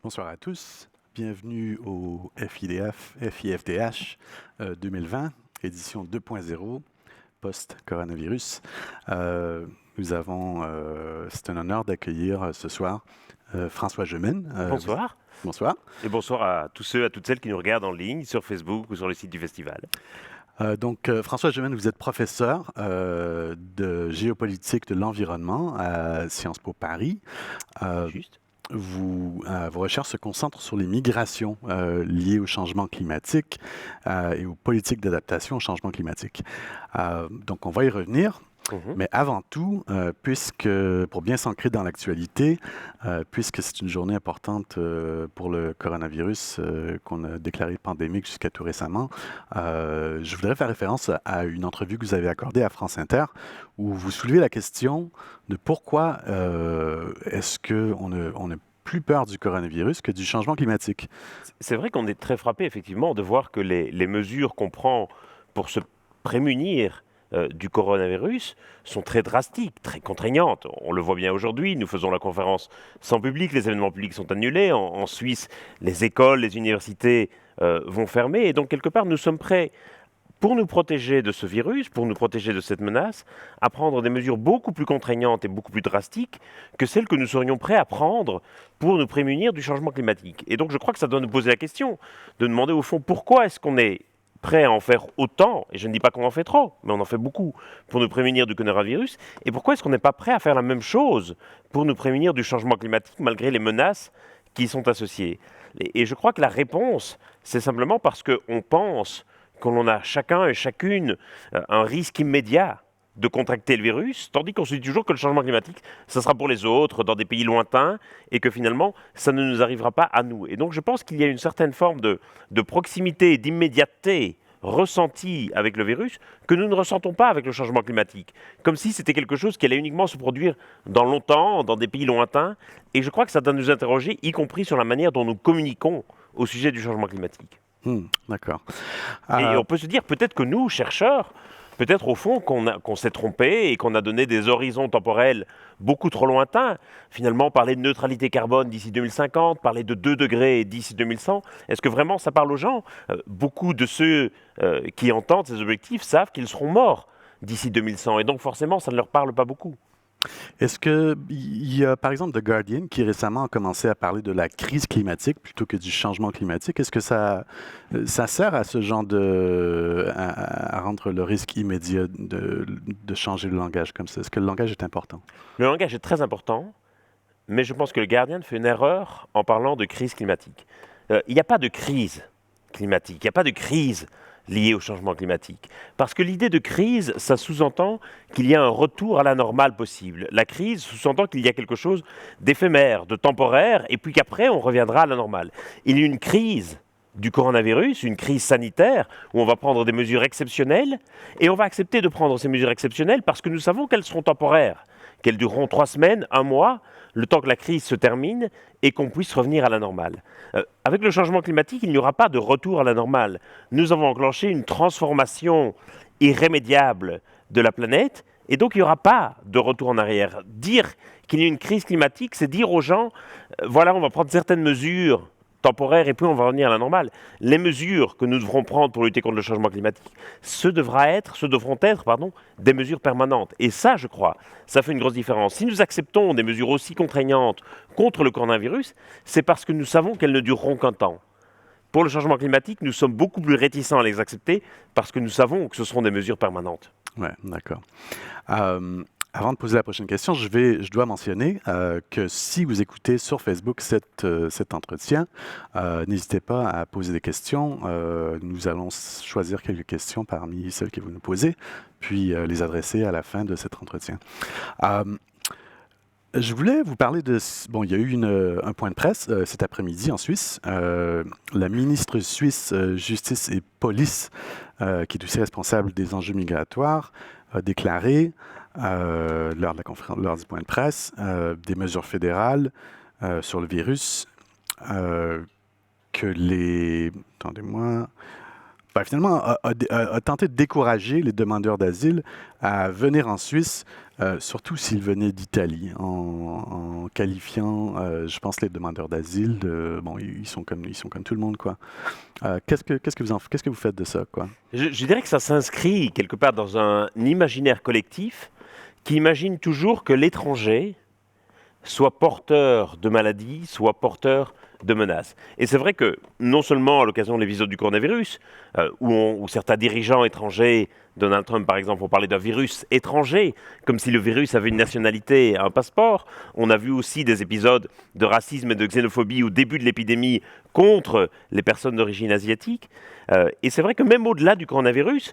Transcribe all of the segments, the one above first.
Bonsoir à tous. Bienvenue au FIDF-FIFDH 2020, édition 2.0, post-coronavirus. C'est un honneur d'accueillir ce soir François Gemène. Bonsoir. Bonsoir. Et bonsoir à tous ceux, à toutes celles qui nous regardent en ligne sur Facebook ou sur le site du festival. François Gemène, vous êtes professeur de géopolitique de l'environnement à Sciences Po Paris. Juste. Vos recherches se concentrent sur les migrations liées au changement climatique et aux politiques d'adaptation au changement climatique. Donc, on va y revenir. Mais avant tout, pour bien s'ancrer dans l'actualité, puisque c'est une journée importante pour le coronavirus qu'on a déclaré pandémique jusqu'à tout récemment, je voudrais faire référence à une entrevue que vous avez accordée à France Inter, où vous soulevez la question de pourquoi est-ce qu'on a plus peur du coronavirus que du changement climatique. C'est vrai qu'on est très frappé, effectivement, de voir que les mesures qu'on prend pour se prémunir du coronavirus sont très drastiques, très contraignantes. On le voit bien aujourd'hui, nous faisons la conférence sans public, les événements publics sont annulés. En Suisse, les écoles, les universités vont fermer. Et donc, quelque part, nous sommes prêts, pour nous protéger de ce virus, pour nous protéger de cette menace, à prendre des mesures beaucoup plus contraignantes et beaucoup plus drastiques que celles que nous serions prêts à prendre pour nous prémunir du changement climatique. Et donc, je crois que ça doit nous poser la question de demander, au fond, pourquoi est-ce qu'on est prêt à en faire autant, et je ne dis pas qu'on en fait trop, mais on en fait beaucoup, pour nous prémunir du coronavirus, et pourquoi est-ce qu'on n'est pas prêt à faire la même chose pour nous prémunir du changement climatique, malgré les menaces qui y sont associées. Et je crois que la réponse, c'est simplement parce qu'on pense qu'on a chacun et chacune un risque immédiat de contracter le virus, tandis qu'on se dit toujours que le changement climatique, ça sera pour les autres, dans des pays lointains, et que finalement, ça ne nous arrivera pas à nous. Et donc, je pense qu'il y a une certaine forme de proximité et d'immédiateté ressentie avec le virus que nous ne ressentons pas avec le changement climatique. Comme si c'était quelque chose qui allait uniquement se produire dans longtemps, dans des pays lointains. Et je crois que ça doit nous interroger, y compris sur la manière dont nous communiquons au sujet du changement climatique. D'accord. Et on peut se dire peut-être que nous, chercheurs, peut-être au fond qu'on s'est trompé et qu'on a donné des horizons temporels beaucoup trop lointains. Finalement, parler de neutralité carbone d'ici 2050, parler de 2 degrés d'ici 2100, est-ce que vraiment ça parle aux gens? Beaucoup de ceux qui entendent ces objectifs savent qu'ils seront morts d'ici 2100 et donc forcément ça ne leur parle pas beaucoup. Est-ce qu'il y a, par exemple, The Guardian qui récemment a commencé à parler de la crise climatique plutôt que du changement climatique? Est-ce que ça sert à ce genre à rendre le risque immédiat de changer le langage comme ça? Est-ce que le langage est important? Le langage est très important, mais je pense que le Guardian fait une erreur en parlant de crise climatique. Il n'y a pas de crise climatique, il n'y a pas de crise liée au changement climatique. Parce que l'idée de crise, ça sous-entend qu'il y a un retour à la normale possible. La crise sous-entend qu'il y a quelque chose d'éphémère, de temporaire, et puis qu'après, on reviendra à la normale. Il y a une crise du coronavirus, une crise sanitaire, où on va prendre des mesures exceptionnelles, et on va accepter de prendre ces mesures exceptionnelles parce que nous savons qu'elles seront temporaires, qu'elles dureront 3 semaines, 1 mois, le temps que la crise se termine et qu'on puisse revenir à la normale. Avec le changement climatique, il n'y aura pas de retour à la normale. Nous avons enclenché une transformation irrémédiable de la planète et donc il n'y aura pas de retour en arrière. Dire qu'il y a une crise climatique, c'est dire aux gens, voilà, on va prendre certaines mesures temporaires et puis on va revenir à la normale. Les mesures que nous devrons prendre pour lutter contre le changement climatique, ce devront être des mesures permanentes. Et ça, je crois, ça fait une grosse différence. Si nous acceptons des mesures aussi contraignantes contre le coronavirus, c'est parce que nous savons qu'elles ne dureront qu'un temps. Pour le changement climatique, nous sommes beaucoup plus réticents à les accepter parce que nous savons que ce seront des mesures permanentes. Oui, d'accord. Avant de poser la prochaine question, je dois mentionner que si vous écoutez sur Facebook cet entretien, n'hésitez pas à poser des questions. Nous allons choisir quelques questions parmi celles que vous nous posez, puis les adresser à la fin de cet entretien. Je voulais vous parler Bon, il y a eu un point de presse cet après-midi en Suisse. La ministre suisse Justice et Police, qui est aussi responsable des enjeux migratoires, a déclaré lors du point de presse des mesures fédérales sur le virus que Attendez-moi. finalement, a tenté de décourager les demandeurs d'asile à venir en Suisse, surtout s'ils venaient d'Italie, en qualifiant, je pense, les demandeurs d'asile de, bon, ils sont comme tout le monde, quoi. Qu'est-ce que vous faites de ça, quoi? Je dirais que ça s'inscrit quelque part dans un imaginaire collectif qui imagine toujours que l'étranger soit porteur de maladies, soit porteur de menaces. Et c'est vrai que, non seulement à l'occasion de l'épisode du coronavirus, où certains dirigeants étrangers, Donald Trump par exemple, ont parlé d'un virus étranger, comme si le virus avait une nationalité, un passeport. On a vu aussi des épisodes de racisme et de xénophobie au début de l'épidémie contre les personnes d'origine asiatique. Et c'est vrai que même au-delà du coronavirus,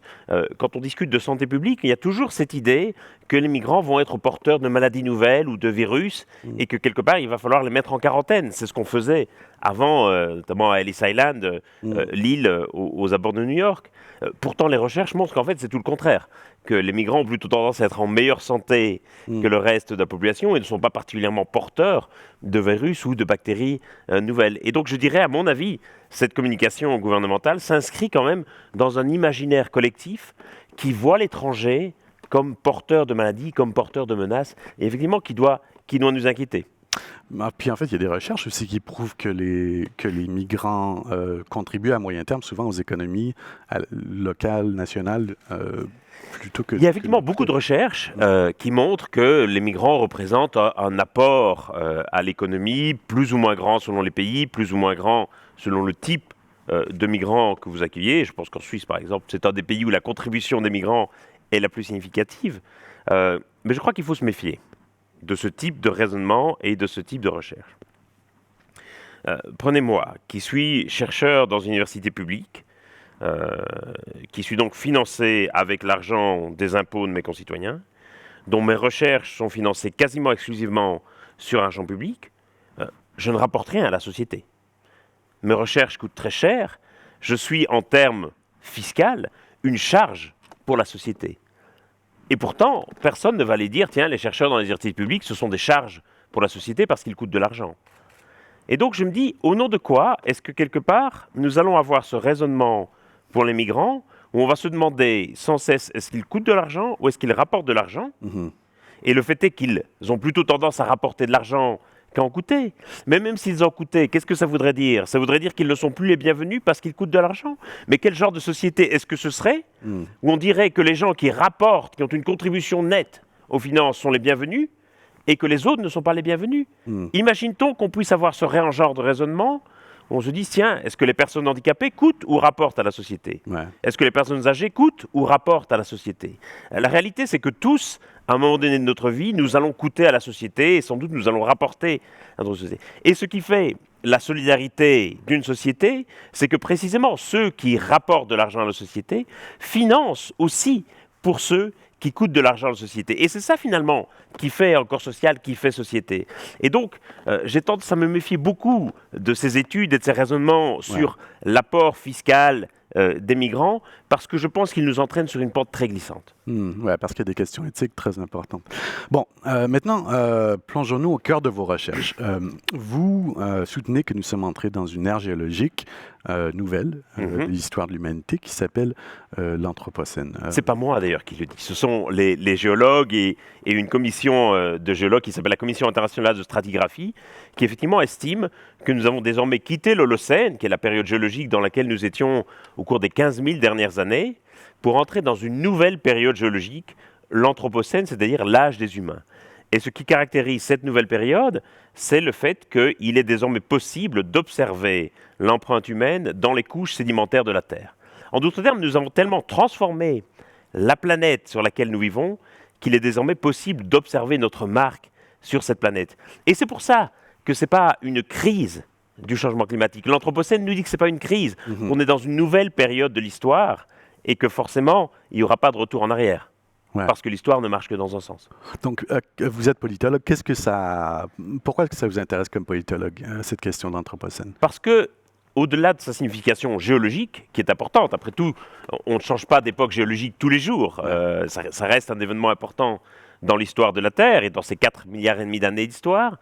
quand on discute de santé publique, il y a toujours cette idée que les migrants vont être porteurs de maladies nouvelles ou de virus et que quelque part, il va falloir les mettre en quarantaine. C'est ce qu'on faisait avant, notamment à Ellis Island, l'île aux abords de New York. Pourtant, les recherches montrent qu'en fait, c'est tout le contraire, que les migrants ont plutôt tendance à être en meilleure santé que le reste de la population et ne sont pas particulièrement porteurs de virus ou de bactéries nouvelles. Et donc, je dirais, à mon avis, cette communication gouvernementale s'inscrit quand même dans un imaginaire collectif qui voit l'étranger comme porteur de maladies, comme porteur de menaces, et effectivement qui doit nous inquiéter. Puis en fait, il y a des recherches aussi qui prouvent que les migrants contribuent à moyen terme souvent aux économies locales, nationales, plutôt que... Il y a effectivement beaucoup de recherches qui montrent que les migrants représentent un apport à l'économie, plus ou moins grand selon les pays, plus ou moins grand selon le type de migrants que vous accueillez. Je pense qu'en Suisse, par exemple, c'est un des pays où la contribution des migrants est la plus significative. Mais je crois qu'il faut se méfier de ce type de raisonnement et de ce type de recherche. Prenez-moi, qui suis chercheur dans une université publique, qui suis donc financé avec l'argent des impôts de mes concitoyens, dont mes recherches sont financées quasiment exclusivement sur argent public, je ne rapporte rien à la société. Mes recherches coûtent très cher, je suis en termes fiscaux une charge pour la société. Et pourtant, personne ne va aller dire, tiens, les chercheurs dans les universités publiques, ce sont des charges pour la société parce qu'ils coûtent de l'argent. Et donc je me dis, au nom de quoi est-ce que quelque part, nous allons avoir ce raisonnement pour les migrants, où on va se demander sans cesse, est-ce qu'ils coûtent de l'argent ou est-ce qu'ils rapportent de l'argent? Et le fait est qu'ils ont plutôt tendance à rapporter de l'argent qu'à en coûter. Mais même s'ils en coûtaient, qu'est-ce que ça voudrait dire? Ça voudrait dire qu'ils ne sont plus les bienvenus parce qu'ils coûtent de l'argent. Mais quel genre de société est-ce que ce serait où on dirait que les gens qui rapportent, qui ont une contribution nette aux finances sont les bienvenus et que les autres ne sont pas les bienvenus? Imagine-t-on qu'on puisse avoir ce genre de raisonnement où on se dit, tiens, est-ce que les personnes handicapées coûtent ou rapportent à la société? Est-ce que les personnes âgées coûtent ou rapportent à la société? La réalité, c'est que tous, à un moment donné de notre vie, nous allons coûter à la société et sans doute nous allons rapporter à notre société. Et ce qui fait la solidarité d'une société, c'est que précisément ceux qui rapportent de l'argent à la société financent aussi pour ceux qui coûtent de l'argent à la société. Et c'est ça finalement qui fait un corps social, qui fait société. Et donc, j'ai tendance à me méfier beaucoup de ces études et de ces raisonnements sur l'apport fiscal des migrants, parce que je pense qu'ils nous entraînent sur une pente très glissante. Oui, parce qu'il y a des questions éthiques très importantes. Bon, maintenant, plongeons-nous au cœur de vos recherches. Vous soutenez que nous sommes entrés dans une ère géologique nouvelle de l'histoire de l'humanité qui s'appelle l'Anthropocène. C'est pas moi d'ailleurs qui le dis, ce sont les géologues et une commission de géologues qui s'appelle la Commission internationale de stratigraphie, qui effectivement estime que nous avons désormais quitté l'Holocène, qui est la période géologique dans laquelle nous étions au cours des 15 000 dernières années, pour entrer dans une nouvelle période géologique, l'Anthropocène, c'est-à-dire l'âge des humains. Et ce qui caractérise cette nouvelle période, c'est le fait qu'il est désormais possible d'observer l'empreinte humaine dans les couches sédimentaires de la Terre. En d'autres termes, nous avons tellement transformé la planète sur laquelle nous vivons qu'il est désormais possible d'observer notre marque sur cette planète. Et c'est pour ça que ce n'est pas une crise du changement climatique. L'Anthropocène nous dit que ce n'est pas une crise. On est dans une nouvelle période de l'histoire et que forcément, il n'y aura pas de retour en arrière. Parce que l'histoire ne marche que dans un sens. Donc, vous êtes politologue. Pourquoi est-ce que ça vous intéresse comme politologue, cette question d'Anthropocène? Parce que, au-delà de sa signification géologique, qui est importante, après tout, on ne change pas d'époque géologique tous les jours. Ça reste un événement important dans l'histoire de la Terre et dans ces 4,5 milliards d'années d'histoire,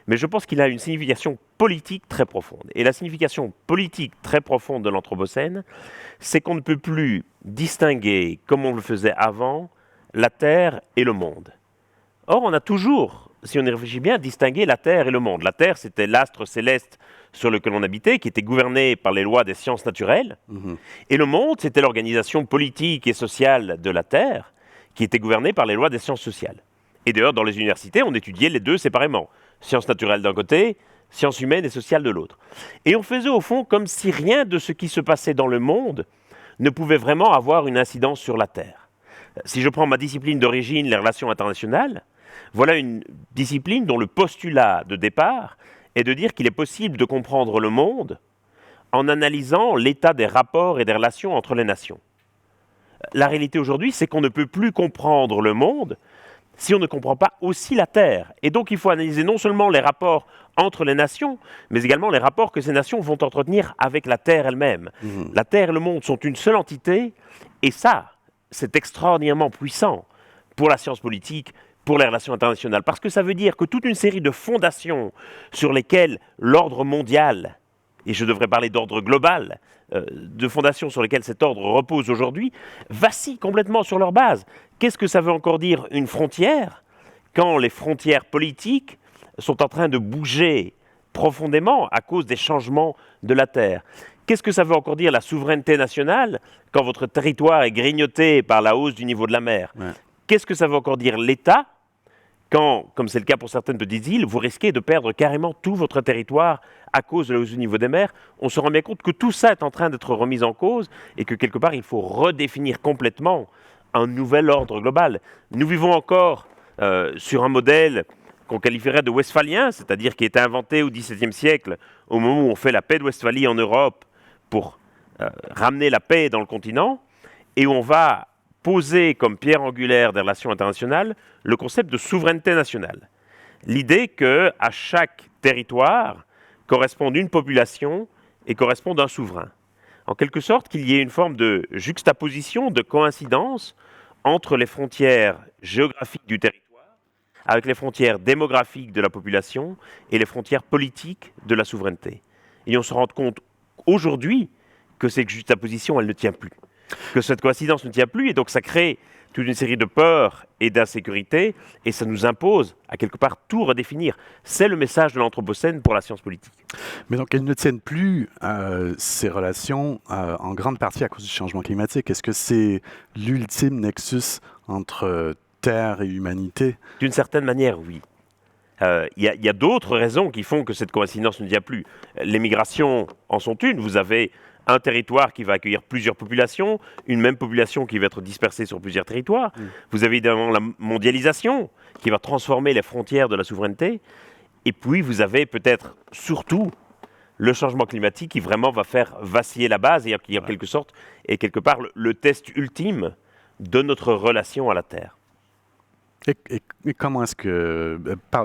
mais je pense qu'il a une signification politique très profonde. Et la signification politique très profonde de l'Anthropocène, c'est qu'on ne peut plus distinguer, comme on le faisait avant, la Terre et le monde. Or, on a toujours, si on y réfléchit bien, distingué la Terre et le monde. La Terre, c'était l'astre céleste sur lequel on habitait, qui était gouverné par les lois des sciences naturelles. Et le monde, c'était l'organisation politique et sociale de la Terre, qui était gouvernée par les lois des sciences sociales. Et d'ailleurs, dans les universités, on étudiait les deux séparément. Sciences naturelles d'un côté, sciences humaines et sociales de l'autre. Et on faisait au fond comme si rien de ce qui se passait dans le monde ne pouvait vraiment avoir une incidence sur la Terre. Si je prends ma discipline d'origine, les relations internationales, voilà une discipline dont le postulat de départ est de dire qu'il est possible de comprendre le monde en analysant l'état des rapports et des relations entre les nations. La réalité aujourd'hui, c'est qu'on ne peut plus comprendre le monde si on ne comprend pas aussi la Terre. Et donc il faut analyser non seulement les rapports entre les nations, mais également les rapports que ces nations vont entretenir avec la Terre elle-même. La Terre et le monde sont une seule entité, et ça, c'est extraordinairement puissant pour la science politique, pour les relations internationales, parce que ça veut dire que toute une série de fondations sur lesquelles l'ordre mondial, et je devrais parler d'ordre global, de fondations sur lesquelles cet ordre repose aujourd'hui, vacillent complètement sur leur base. Qu'est-ce que ça veut encore dire une frontière quand les frontières politiques sont en train de bouger profondément à cause des changements de la Terre? Qu'est-ce que ça veut encore dire la souveraineté nationale quand votre territoire est grignoté par la hausse du niveau de la mer? Qu'est-ce que ça veut encore dire l'État quand, comme c'est le cas pour certaines petites îles, vous risquez de perdre carrément tout votre territoire à cause de la hausse du niveau des mers? On se rend bien compte que tout ça est en train d'être remis en cause et que quelque part, il faut redéfinir complètement un nouvel ordre global. Nous vivons encore sur un modèle qu'on qualifierait de westphalien, c'est-à-dire qui est inventé au XVIIe siècle, au moment où on fait la paix de Westphalie en Europe pour ramener la paix dans le continent, et où on va poser comme pierre angulaire des relations internationales le concept de souveraineté nationale. L'idée qu'à chaque territoire corresponde une population et corresponde un souverain. En quelque sorte, qu'il y ait une forme de juxtaposition, de coïncidence entre les frontières géographiques du territoire, avec les frontières démographiques de la population et les frontières politiques de la souveraineté. Et on se rend compte aujourd'hui que cette juxtaposition, elle ne tient plus. Que cette coïncidence ne tient plus, et donc ça crée toute une série de peurs et d'insécurité, et ça nous impose à quelque part tout redéfinir. C'est le message de l'Anthropocène pour la science politique. Mais donc elles ne tiennent plus, ces relations, en grande partie à cause du changement climatique. Est-ce que c'est l'ultime nexus entre Terre et humanité? D'une certaine manière, oui. Il y a d'autres raisons qui font que cette coïncidence ne tient plus. Les migrations en sont une. Vous avez un territoire qui va accueillir plusieurs populations, une même population qui va être dispersée sur plusieurs territoires. Vous avez évidemment la mondialisation qui va transformer les frontières de la souveraineté. Et puis, vous avez peut-être surtout le changement climatique qui vraiment va faire vaciller la base et qui, en quelque sorte, est quelque part le test ultime de notre relation à la Terre. Et comment est-ce que...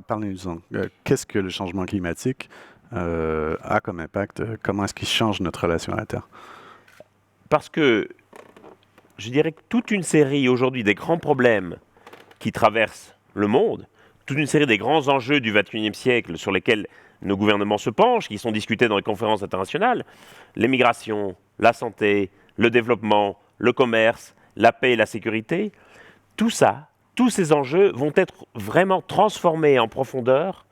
Parlez-nous-en. Qu'est-ce que le changement climatique a comme impact? Comment est-ce qu'il change notre relation à la Terre? Parce que je dirais que toute une série aujourd'hui des grands problèmes qui traversent le monde, toute une série des grands enjeux du XXIe siècle sur lesquels nos gouvernements se penchent, qui sont discutés dans les conférences internationales, les migrations, la santé, le développement, le commerce, la paix et la sécurité, tout ça, tous ces enjeux vont être vraiment transformés en profondeur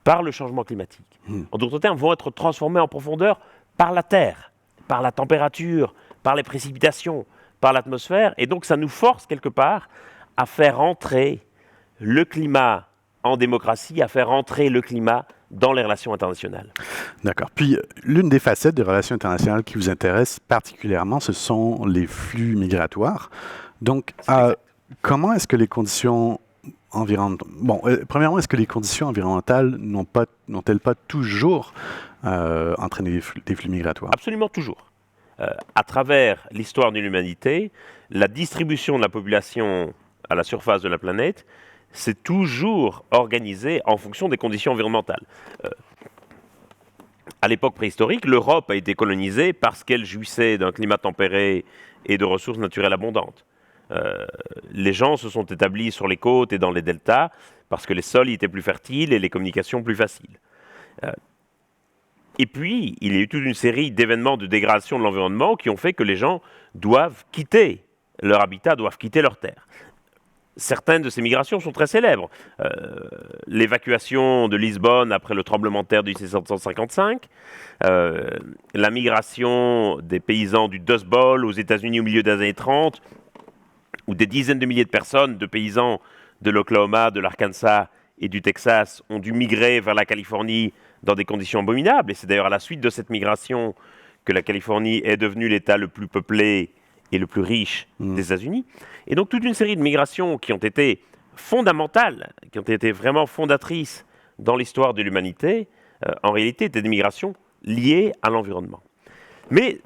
par le changement climatique. En d'autres termes, vont être transformés en profondeur par la Terre, par la température, par les précipitations, par l'atmosphère. Et donc, ça nous force quelque part à faire entrer le climat en démocratie, à faire entrer le climat dans les relations internationales. D'accord. Puis, l'une des facettes des relations internationales qui vous intéresse particulièrement, ce sont les flux migratoires. Donc, comment est-ce que les conditions environnementales... Bon, premièrement, est-ce que les conditions environnementales n'ont-elles pas toujours entraîné des flux migratoires? Absolument toujours. À travers l'histoire de l'humanité, la distribution de la population à la surface de la planète s'est toujours organisée en fonction des conditions environnementales. À l'époque préhistorique, l'Europe a été colonisée parce qu'elle jouissait d'un climat tempéré et de ressources naturelles abondantes. Les gens se sont établis sur les côtes et dans les deltas parce que les sols y étaient plus fertiles et les communications plus faciles. Et puis, il y a eu toute une série d'événements de dégradation de l'environnement qui ont fait que les gens doivent quitter leur habitat, doivent quitter leur terre. Certaines de ces migrations sont très célèbres. L'évacuation de Lisbonne après le tremblement de terre de 1755, la migration des paysans du Dust Bowl aux États-Unis au milieu des années 30, où des dizaines de milliers de personnes, de paysans de l'Oklahoma, de l'Arkansas et du Texas, ont dû migrer vers la Californie dans des conditions abominables. Et c'est d'ailleurs à la suite de cette migration que la Californie est devenue l'État le plus peuplé et le plus riche des États-Unis. Et donc toute une série de migrations qui ont été fondamentales, qui ont été vraiment fondatrices dans l'histoire de l'humanité, en réalité étaient des migrations liées à l'environnement. Mais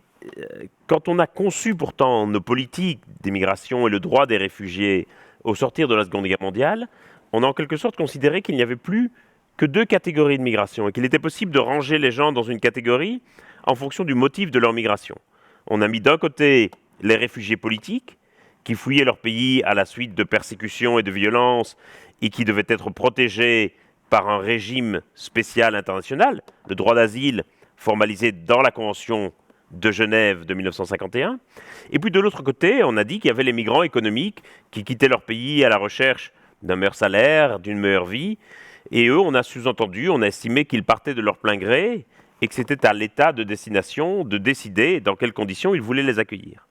quand on a conçu pourtant nos politiques d'immigration et le droit des réfugiés au sortir de la Seconde Guerre mondiale, on a en quelque sorte considéré qu'il n'y avait plus que deux catégories de migration et qu'il était possible de ranger les gens dans une catégorie en fonction du motif de leur migration. On a mis d'un côté les réfugiés politiques qui fouillaient leur pays à la suite de persécutions et de violences et qui devaient être protégés par un régime spécial international, le droit d'asile formalisé dans la Convention de Genève de 1951. Et puis de l'autre côté, on a dit qu'il y avait les migrants économiques qui quittaient leur pays à la recherche d'un meilleur salaire, d'une meilleure vie. Et eux, on a sous-entendu, on a estimé qu'ils partaient de leur plein gré et que c'était à l'État de destination de décider dans quelles conditions ils voulaient les accueillir.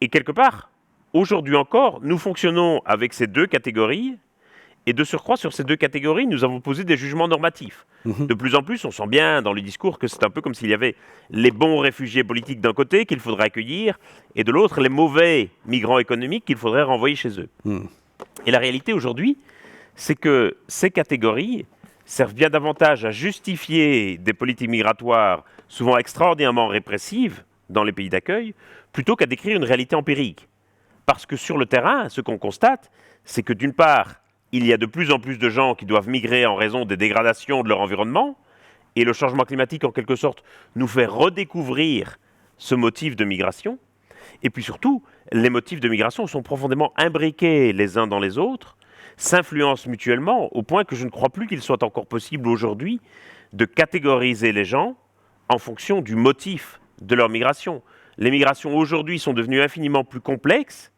Et quelque part, aujourd'hui encore, nous fonctionnons avec ces deux catégories. Et de surcroît, sur ces deux catégories, nous avons posé des jugements normatifs. De plus en plus, on sent bien dans le discours que c'est un peu comme s'il y avait les bons réfugiés politiques d'un côté qu'il faudrait accueillir, et de l'autre, les mauvais migrants économiques qu'il faudrait renvoyer chez eux. Et la réalité aujourd'hui, c'est que ces catégories servent bien davantage à justifier des politiques migratoires souvent extraordinairement répressives dans les pays d'accueil, plutôt qu'à décrire une réalité empirique. Parce que sur le terrain, ce qu'on constate, c'est que d'une part, il y a de plus en plus de gens qui doivent migrer en raison des dégradations de leur environnement, et le changement climatique, en quelque sorte, nous fait redécouvrir ce motif de migration. Et puis surtout, les motifs de migration sont profondément imbriqués les uns dans les autres, s'influencent mutuellement, au point que je ne crois plus qu'il soit encore possible aujourd'hui de catégoriser les gens en fonction du motif de leur migration. Les migrations aujourd'hui sont devenues infiniment plus complexes,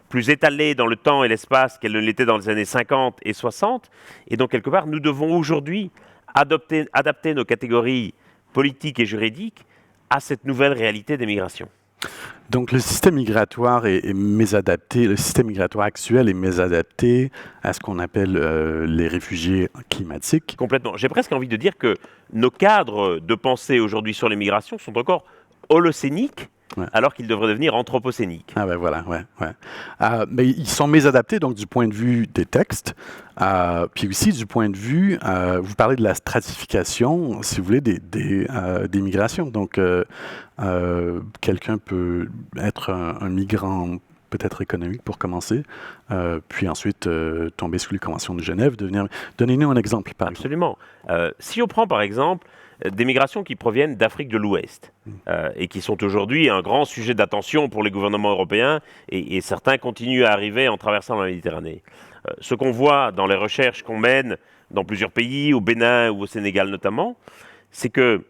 plus étalées dans le temps et l'espace qu'elles ne l'étaient dans les années 50 et 60. Et donc, quelque part, nous devons aujourd'hui adapter nos catégories politiques et juridiques à cette nouvelle réalité des migrations. Donc, le système migratoire est mésadapté, le système migratoire actuel est mésadapté à ce qu'on appelle les réfugiés climatiques. Complètement. J'ai presque envie de dire que nos cadres de pensée aujourd'hui sur les migrations sont encore holocéniques, alors qu'ils devraient devenir anthropocéniques. Ah ben voilà, ouais. Mais ils sont mésadaptés, donc du point de vue des textes, puis aussi du point de vue, vous parlez de la stratification, si vous voulez, des migrations. Donc, quelqu'un peut être un migrant peut-être économique pour commencer, puis ensuite tomber sous les conventions de Genève, devenir... Donnez-nous un exemple, par exemple. Absolument. Si on prend, par exemple, des migrations qui proviennent d'Afrique de l'Ouest et qui sont aujourd'hui un grand sujet d'attention pour les gouvernements européens et certains continuent à arriver en traversant la Méditerranée. Ce qu'on voit dans les recherches qu'on mène dans plusieurs pays, au Bénin ou au Sénégal notamment, c'est que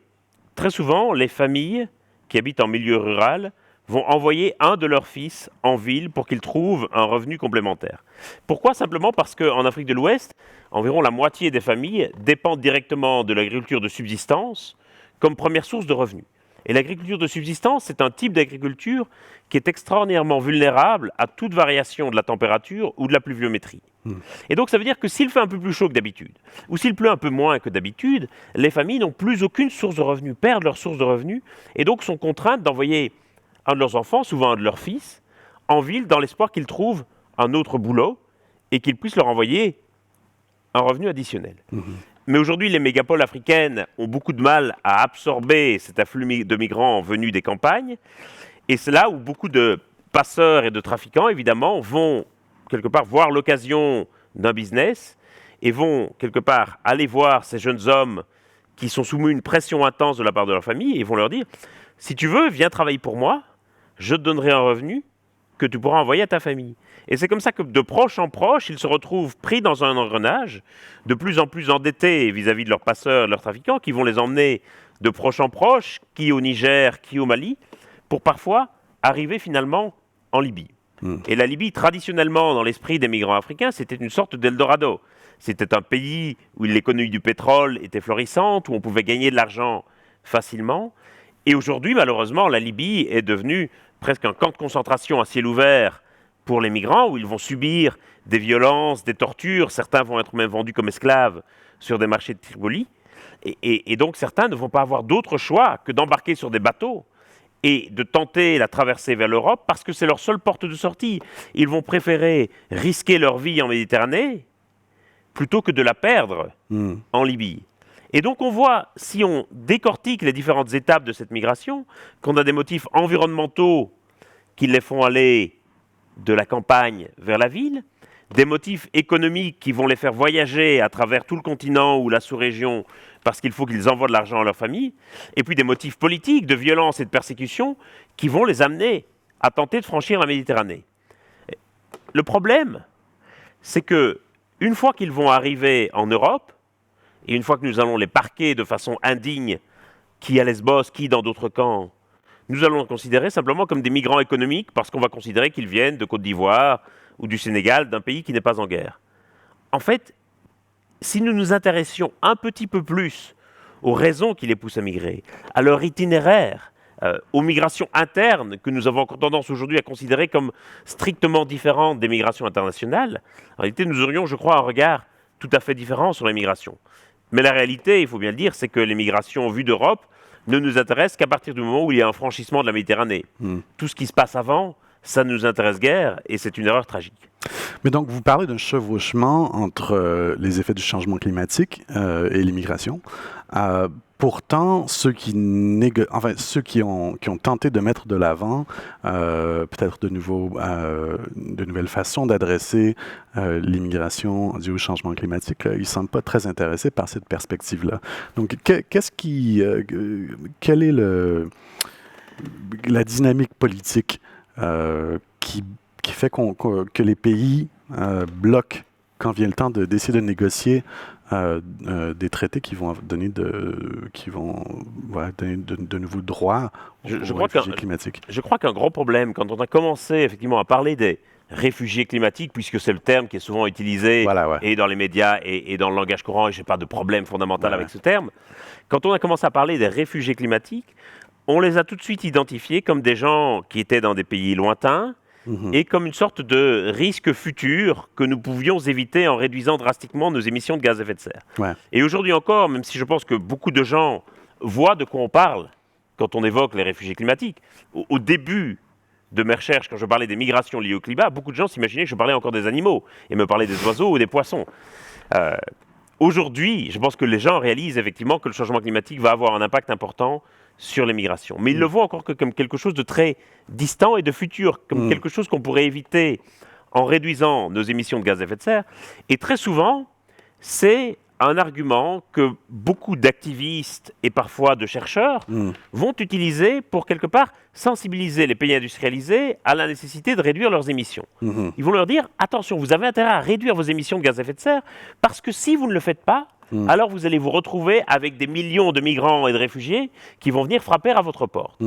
très souvent, les familles qui habitent en milieu rural vont envoyer un de leurs fils en ville pour qu'il trouve un revenu complémentaire. Pourquoi ? Simplement parce qu'en Afrique de l'Ouest, environ la moitié des familles dépendent directement de l'agriculture de subsistance comme première source de revenus. Et l'agriculture de subsistance, c'est un type d'agriculture qui est extraordinairement vulnérable à toute variation de la température ou de la pluviométrie. Et donc ça veut dire que s'il fait un peu plus chaud que d'habitude, ou s'il pleut un peu moins que d'habitude, les familles n'ont plus aucune source de revenus, perdent leur source de revenus, et donc sont contraintes d'envoyer un de leurs enfants, souvent un de leurs fils, en ville dans l'espoir qu'ils trouvent un autre boulot et qu'ils puissent leur envoyer un revenu additionnel. Mais aujourd'hui, les mégapoles africaines ont beaucoup de mal à absorber cet afflux de migrants venus des campagnes. Et c'est là où beaucoup de passeurs et de trafiquants, évidemment, vont quelque part voir l'occasion d'un business et vont quelque part aller voir ces jeunes hommes qui sont soumis à une pression intense de la part de leur famille et vont leur dire « Si tu veux, viens travailler pour moi, je te donnerai un revenu que tu pourras envoyer à ta famille. Et c'est comme ça que de proche en proche, ils se retrouvent pris dans un engrenage, de plus en plus endettés vis-à-vis de leurs passeurs, de leurs trafiquants, qui vont les emmener de proche en proche, qui au Niger, qui au Mali, pour parfois arriver finalement en Libye. Et la Libye, traditionnellement, dans l'esprit des migrants africains, c'était une sorte d'Eldorado. C'était un pays où l'économie du pétrole était florissante, où on pouvait gagner de l'argent facilement. Et aujourd'hui, malheureusement, la Libye est devenue presque un camp de concentration à ciel ouvert pour les migrants, où ils vont subir des violences, des tortures. Certains vont être même vendus comme esclaves sur des marchés de Tripoli. Et donc, certains ne vont pas avoir d'autre choix que d'embarquer sur des bateaux et de tenter la traversée vers l'Europe parce que c'est leur seule porte de sortie. Ils vont préférer risquer leur vie en Méditerranée plutôt que de la perdre en Libye. Et donc on voit, si on décortique les différentes étapes de cette migration, qu'on a des motifs environnementaux qui les font aller de la campagne vers la ville, des motifs économiques qui vont les faire voyager à travers tout le continent ou la sous-région parce qu'il faut qu'ils envoient de l'argent à leur famille, et puis des motifs politiques de violence et de persécution qui vont les amener à tenter de franchir la Méditerranée. Le problème, c'est que une fois qu'ils vont arriver en Europe, et une fois que nous allons les parquer de façon indigne, qui à Lesbos, qui dans d'autres camps, nous allons les considérer simplement comme des migrants économiques parce qu'on va considérer qu'ils viennent de Côte d'Ivoire ou du Sénégal, d'un pays qui n'est pas en guerre. En fait, si nous nous intéressions un petit peu plus aux raisons qui les poussent à migrer, à leur itinéraire, aux migrations internes que nous avons encore tendance aujourd'hui à considérer comme strictement différentes des migrations internationales, en réalité nous aurions, je crois, un regard tout à fait différent sur les migrations. Mais la réalité, il faut bien le dire, c'est que les migrations vues d'Europe ne nous intéressent qu'à partir du moment où il y a un franchissement de la Méditerranée. Tout ce qui se passe avant, ça ne nous intéresse guère et c'est une erreur tragique. Mais donc, vous parlez d'un chevauchement entre les effets du changement climatique et l'immigration. Pourtant, ceux qui ont tenté de mettre de l'avant peut-être de nouvelles façons d'adresser l'immigration due au changement climatique, ils ne semblent pas très intéressés par cette perspective-là. Donc, quelle est la dynamique politique qui fait que les pays bloquent quand vient le temps de décider de négocier des traités qui vont donner de nouveaux droits aux réfugiés climatiques. Je crois qu'un gros problème, quand on a commencé effectivement à parler des réfugiés climatiques, puisque c'est le terme qui est souvent utilisé et dans les médias et dans le langage courant, et je n'ai pas de problème fondamental avec ce terme, quand on a commencé à parler des réfugiés climatiques, on les a tout de suite identifiés comme des gens qui étaient dans des pays lointains, et comme une sorte de risque futur que nous pouvions éviter en réduisant drastiquement nos émissions de gaz à effet de serre. Et aujourd'hui encore, même si je pense que beaucoup de gens voient de quoi on parle quand on évoque les réfugiés climatiques, au début de mes recherches, quand je parlais des migrations liées au climat, beaucoup de gens s'imaginaient que je parlais encore des animaux et me parlaient des oiseaux ou des poissons. Aujourd'hui, je pense que les gens réalisent effectivement que le changement climatique va avoir un impact important sur les migrations. Mais ils le voient encore que comme quelque chose de très distant et de futur, comme quelque chose qu'on pourrait éviter en réduisant nos émissions de gaz à effet de serre. Et très souvent, c'est un argument que beaucoup d'activistes et parfois de chercheurs vont utiliser pour quelque part sensibiliser les pays industrialisés à la nécessité de réduire leurs émissions. Ils vont leur dire, attention, vous avez intérêt à réduire vos émissions de gaz à effet de serre parce que si vous ne le faites pas, alors vous allez vous retrouver avec des millions de migrants et de réfugiés qui vont venir frapper à votre porte.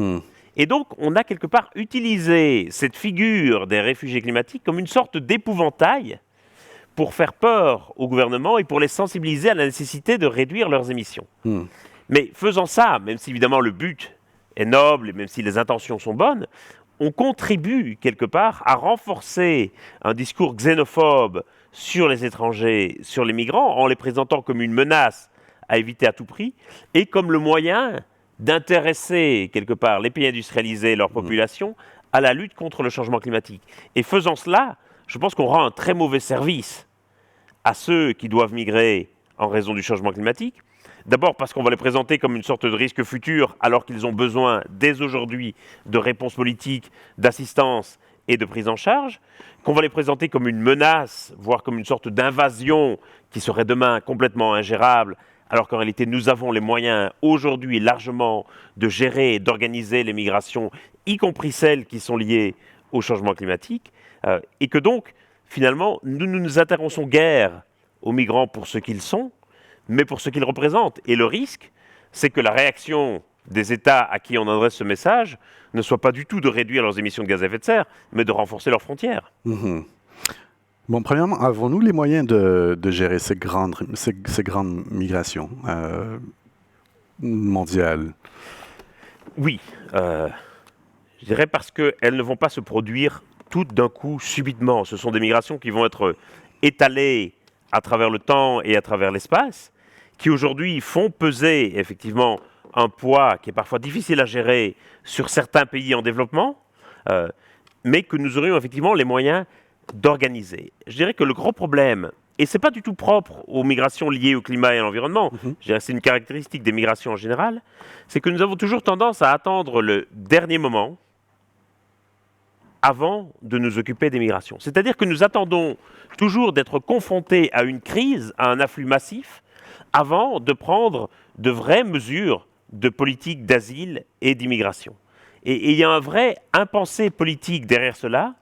Et donc, on a quelque part utilisé cette figure des réfugiés climatiques comme une sorte d'épouvantail pour faire peur au gouvernement et pour les sensibiliser à la nécessité de réduire leurs émissions. Mais faisant ça, même si évidemment le but est noble et même si les intentions sont bonnes, on contribue quelque part à renforcer un discours xénophobe sur les étrangers, sur les migrants, en les présentant comme une menace à éviter à tout prix et comme le moyen d'intéresser quelque part les pays industrialisés et leur population à la lutte contre le changement climatique. Et faisant cela, je pense qu'on rend un très mauvais service à ceux qui doivent migrer en raison du changement climatique. D'abord parce qu'on va les présenter comme une sorte de risque futur alors qu'ils ont besoin dès aujourd'hui de réponses politiques, d'assistance et de prise en charge, qu'on va les présenter comme une menace, voire comme une sorte d'invasion qui serait demain complètement ingérable, alors qu'en réalité nous avons les moyens aujourd'hui largement de gérer et d'organiser les migrations, y compris celles qui sont liées au changement climatique, et que donc, finalement, nous ne nous intéressons guère aux migrants pour ce qu'ils sont, mais pour ce qu'ils représentent. Et le risque, c'est que la réaction des États à qui on adresse ce message ne soit pas du tout de réduire leurs émissions de gaz à effet de serre, mais de renforcer leurs frontières. Bon, premièrement, avons-nous les moyens de gérer ces grandes migrations mondiales? Oui, je dirais parce qu'elles ne vont pas se produire toutes d'un coup, subitement. Ce sont des migrations qui vont être étalées à travers le temps et à travers l'espace, qui aujourd'hui font peser effectivement un poids qui est parfois difficile à gérer sur certains pays en développement, mais que nous aurions effectivement les moyens d'organiser. Je dirais que le gros problème, et ce n'est pas du tout propre aux migrations liées au climat et à l'environnement, je dirais que c'est une caractéristique des migrations en général, c'est que nous avons toujours tendance à attendre le dernier moment avant de nous occuper des migrations. C'est-à-dire que nous attendons toujours d'être confrontés à une crise, à un afflux massif, avant de prendre de vraies mesures de politique d'asile et d'immigration. Et il y a un vrai impensé politique derrière cela,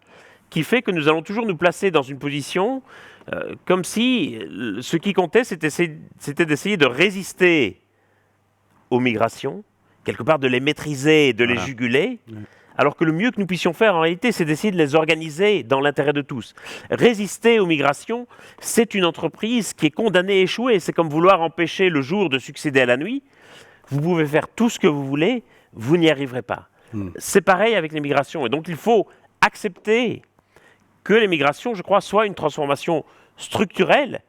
qui fait que nous allons toujours nous placer dans une position comme si ce qui comptait, c'était d'essayer de résister aux migrations, quelque part de les maîtriser, de les juguler, alors que le mieux que nous puissions faire en réalité, c'est d'essayer de les organiser dans l'intérêt de tous. Résister aux migrations, c'est une entreprise qui est condamnée à échouer. C'est comme vouloir empêcher le jour de succéder à la nuit. Vous pouvez faire tout ce que vous voulez, vous n'y arriverez pas. C'est pareil avec les migrations. Et donc il faut accepter que les migrations, je crois, soient une transformation structurelle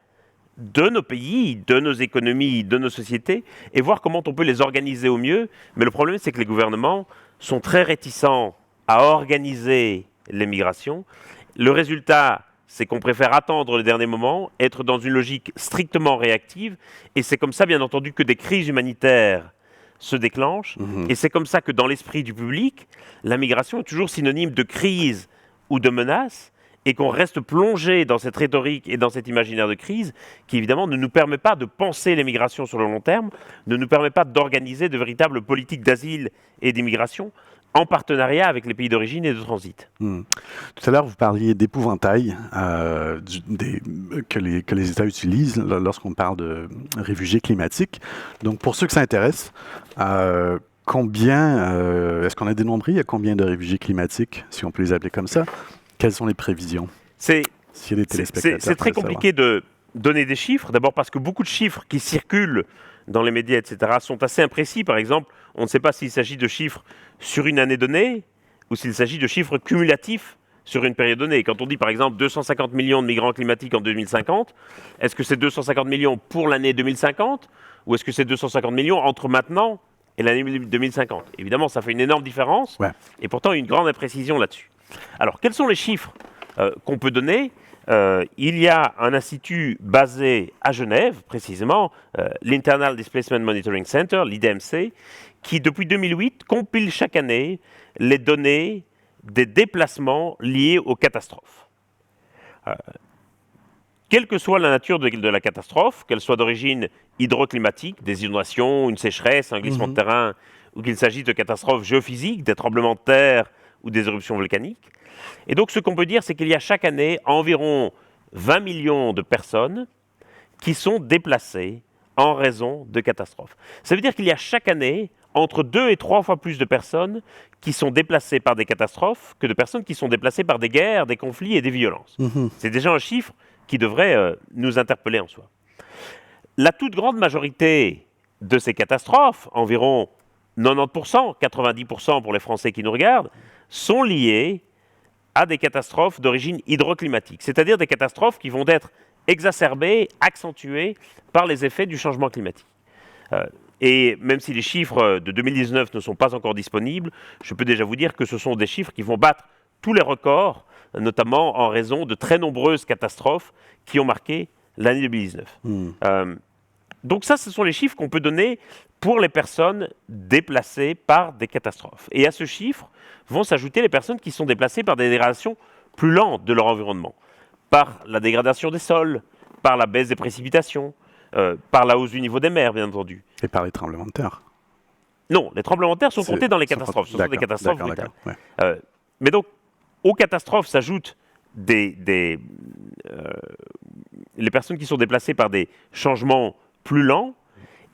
de nos pays, de nos économies, de nos sociétés, et voir comment on peut les organiser au mieux. Mais le problème, c'est que les gouvernements sont très réticents à organiser les migrations. Le résultat, c'est qu'on préfère attendre le dernier moment, être dans une logique strictement réactive, et c'est comme ça, bien entendu, que des crises humanitaires se déclenchent, et c'est comme ça que dans l'esprit du public, la migration est toujours synonyme de crise ou de menace, et qu'on reste plongé dans cette rhétorique et dans cet imaginaire de crise qui, évidemment, ne nous permet pas de penser les migrations sur le long terme, ne nous permet pas d'organiser de véritables politiques d'asile et d'immigration en partenariat avec les pays d'origine et de transit. Tout à l'heure, vous parliez d'épouvantail que les États utilisent lorsqu'on parle de réfugiés climatiques. Donc, pour ceux que ça intéresse, est-ce qu'on a dénombré, il y a combien de réfugiés climatiques, si on peut les appeler comme ça? Quelles sont les prévisions? C'est très compliqué de donner des chiffres, d'abord parce que beaucoup de chiffres qui circulent dans les médias, etc., sont assez imprécis. Par exemple, on ne sait pas s'il s'agit de chiffres sur une année donnée ou s'il s'agit de chiffres cumulatifs sur une période donnée. Quand on dit, par exemple, 250 millions de migrants climatiques en 2050, est-ce que c'est 250 millions pour l'année 2050 ou est-ce que c'est 250 millions entre maintenant et l'année 2050? Évidemment, ça fait une énorme différence et pourtant une grande imprécision là-dessus. Alors, quels sont les chiffres qu'on peut donner? Il y a un institut basé à Genève, précisément, l'Internal Displacement Monitoring Center, l'IDMC, qui, depuis 2008, compile chaque année les données des déplacements liés aux catastrophes. Quelle que soit la nature de la catastrophe, qu'elle soit d'origine hydroclimatique, des inondations, une sécheresse, un glissement de terrain, ou qu'il s'agisse de catastrophes géophysiques, des tremblements de terre, ou des éruptions volcaniques. Et donc, ce qu'on peut dire, c'est qu'il y a chaque année environ 20 millions de personnes qui sont déplacées en raison de catastrophes. Ça veut dire qu'il y a chaque année entre 2 et 3 fois plus de personnes qui sont déplacées par des catastrophes que de personnes qui sont déplacées par des guerres, des conflits et des violences. C'est déjà un chiffre qui devrait nous interpeller en soi. La toute grande majorité de ces catastrophes, environ 90%, 90% pour les Français qui nous regardent, sont liées à des catastrophes d'origine hydroclimatique, c'est-à-dire des catastrophes qui vont être exacerbées, accentuées par les effets du changement climatique. Et même si les chiffres de 2019 ne sont pas encore disponibles, je peux déjà vous dire que ce sont des chiffres qui vont battre tous les records, notamment en raison de très nombreuses catastrophes qui ont marqué l'année 2019. Donc ça, ce sont les chiffres qu'on peut donner pour les personnes déplacées par des catastrophes. Et à ce chiffre vont s'ajouter les personnes qui sont déplacées par des dégradations plus lentes de leur environnement, par la dégradation des sols, par la baisse des précipitations, par la hausse du niveau des mers, bien entendu. Et par les tremblements de terre. Non, les tremblements de terre sont comptés dans les catastrophes. Ce sont des catastrophes brutales. Mais donc, Aux catastrophes s'ajoutent les personnes qui sont déplacées par des changements plus lents.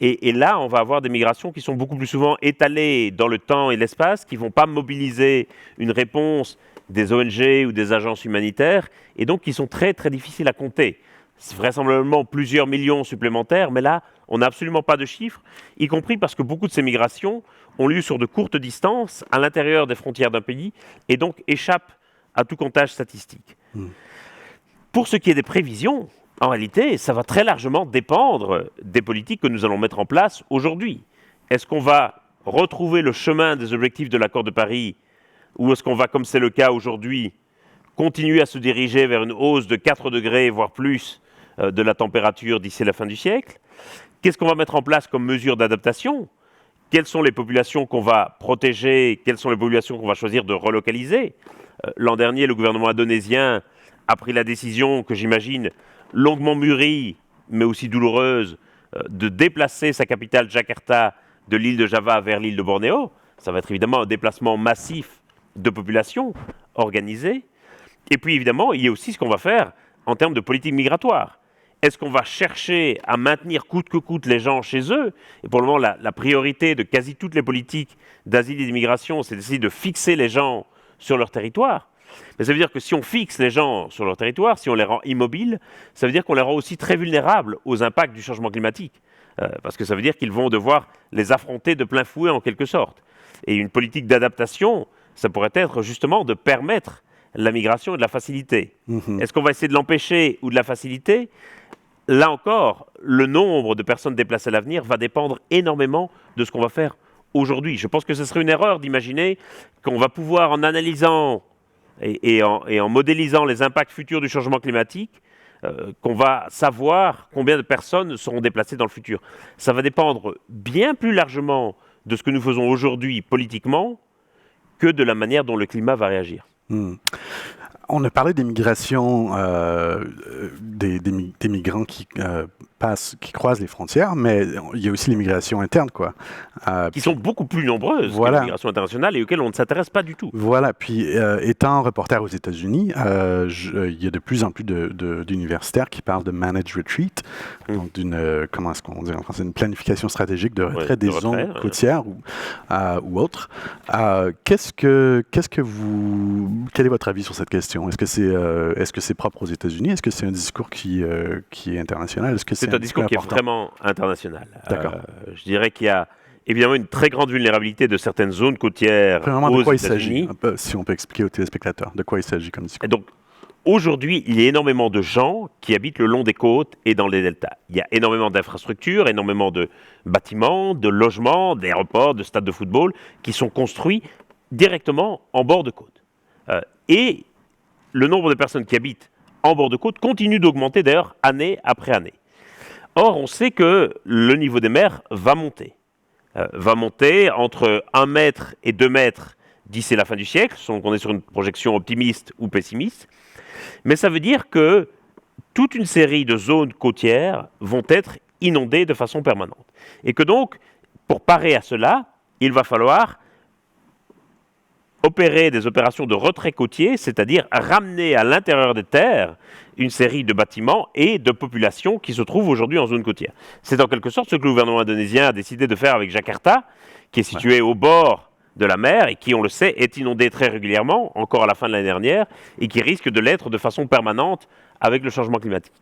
Et là, on va avoir des migrations qui sont beaucoup plus souvent étalées dans le temps et l'espace, qui ne vont pas mobiliser une réponse des ONG ou des agences humanitaires, et donc qui sont très, très difficiles à compter. C'est vraisemblablement plusieurs millions supplémentaires, mais là, on n'a absolument pas de chiffres, y compris parce que beaucoup de ces migrations ont lieu sur de courtes distances, à l'intérieur des frontières d'un pays, et donc échappent à tout comptage statistique. Pour ce qui est des prévisions, en réalité, ça va très largement dépendre des politiques que nous allons mettre en place aujourd'hui. Est-ce qu'on va retrouver le chemin des objectifs de l'accord de Paris, ou est-ce qu'on va, comme c'est le cas aujourd'hui, continuer à se diriger vers une hausse de 4 degrés, voire plus, de la température d'ici la fin du siècle? Qu'est-ce qu'on va mettre en place comme mesure d'adaptation? Quelles sont les populations qu'on va protéger? Quelles sont les populations qu'on va choisir de relocaliser? L'an dernier, le gouvernement indonésien a pris la décision, que j'imagine longuement mûrie, mais aussi douloureuse, de déplacer sa capitale Jakarta de l'île de Java vers l'île de Bornéo. Ça va être évidemment un déplacement massif de population organisé. Et puis évidemment, il y a aussi ce qu'on va faire en termes de politique migratoire. Est-ce qu'on va chercher à maintenir coûte que coûte les gens chez eux? Et pour le moment, la priorité de quasi toutes les politiques d'asile et d'immigration, c'est d'essayer de fixer les gens sur leur territoire. Mais ça veut dire que si on fixe les gens sur leur territoire, si on les rend immobiles, ça veut dire qu'on les rend aussi très vulnérables aux impacts du changement climatique. Parce que ça veut dire qu'ils vont devoir les affronter de plein fouet en quelque sorte. Et une politique d'adaptation, ça pourrait être justement de permettre la migration et de la faciliter. Est-ce qu'on va essayer de l'empêcher ou de la faciliter? Là encore, le nombre de personnes déplacées à l'avenir va dépendre énormément de ce qu'on va faire aujourd'hui. Je pense que ce serait une erreur d'imaginer qu'on va pouvoir, en analysant et en modélisant les impacts futurs du changement climatique, qu'on va savoir combien de personnes seront déplacées dans le futur. Ça va dépendre bien plus largement de ce que nous faisons aujourd'hui politiquement que de la manière dont le climat va réagir. On a parlé des migrations, des migrants qui croisent les frontières, mais il y a aussi les migrations internes, quoi. Qui sont beaucoup plus nombreuses que les migrations internationales et auxquelles on ne s'intéresse pas du tout. Voilà. Puis, étant reporter aux États-Unis, il y a de plus en plus d'universitaires qui parlent de managed retreat, donc comment est-ce qu'on dit en français, une planification stratégique de retrait des zones côtières ou autres. Quel est votre avis sur cette question? Est-ce que c'est propre aux États-Unis? Est-ce que c'est un discours qui est international? C'est un discours qui est vraiment international. D'accord. Je dirais qu'il y a évidemment une très grande vulnérabilité de certaines zones côtières aux quoi États-Unis. Il s'agit? Si on peut expliquer aux téléspectateurs de quoi il s'agit comme discours. Et donc, aujourd'hui, il y a énormément de gens qui habitent le long des côtes et dans les deltas. Il y a énormément d'infrastructures, énormément de bâtiments, de logements, d'aéroports, de stades de football qui sont construits directement en bord de côte. Et le nombre de personnes qui habitent en bord de côte continue d'augmenter d'ailleurs année après année. Or, on sait que le niveau des mers va monter. Va monter entre 1 mètre et 2 mètres d'ici la fin du siècle, selon qu'on est sur une projection optimiste ou pessimiste. Mais ça veut dire que toute une série de zones côtières vont être inondées de façon permanente. Et que donc, pour parer à cela, il va falloir opérer des opérations de retrait côtier, c'est-à-dire ramener à l'intérieur des terres une série de bâtiments et de populations qui se trouvent aujourd'hui en zone côtière. C'est en quelque sorte ce que le gouvernement indonésien a décidé de faire avec Jakarta, qui est situé au bord de la mer et qui, on le sait, est inondé très régulièrement, encore à la fin de l'année dernière, et qui risque de l'être de façon permanente avec le changement climatique.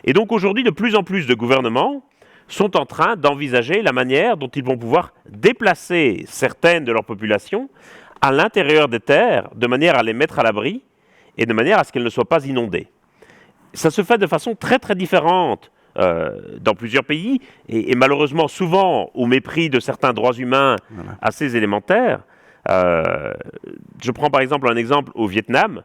Et donc aujourd'hui, de plus en plus de gouvernements sont en train d'envisager la manière dont ils vont pouvoir déplacer certaines de leurs populations à l'intérieur des terres, de manière à les mettre à l'abri et de manière à ce qu'elles ne soient pas inondées. Ça se fait de façon très très différente dans plusieurs pays et malheureusement souvent au mépris de certains droits humains assez élémentaires. Je prends par exemple un exemple au Vietnam.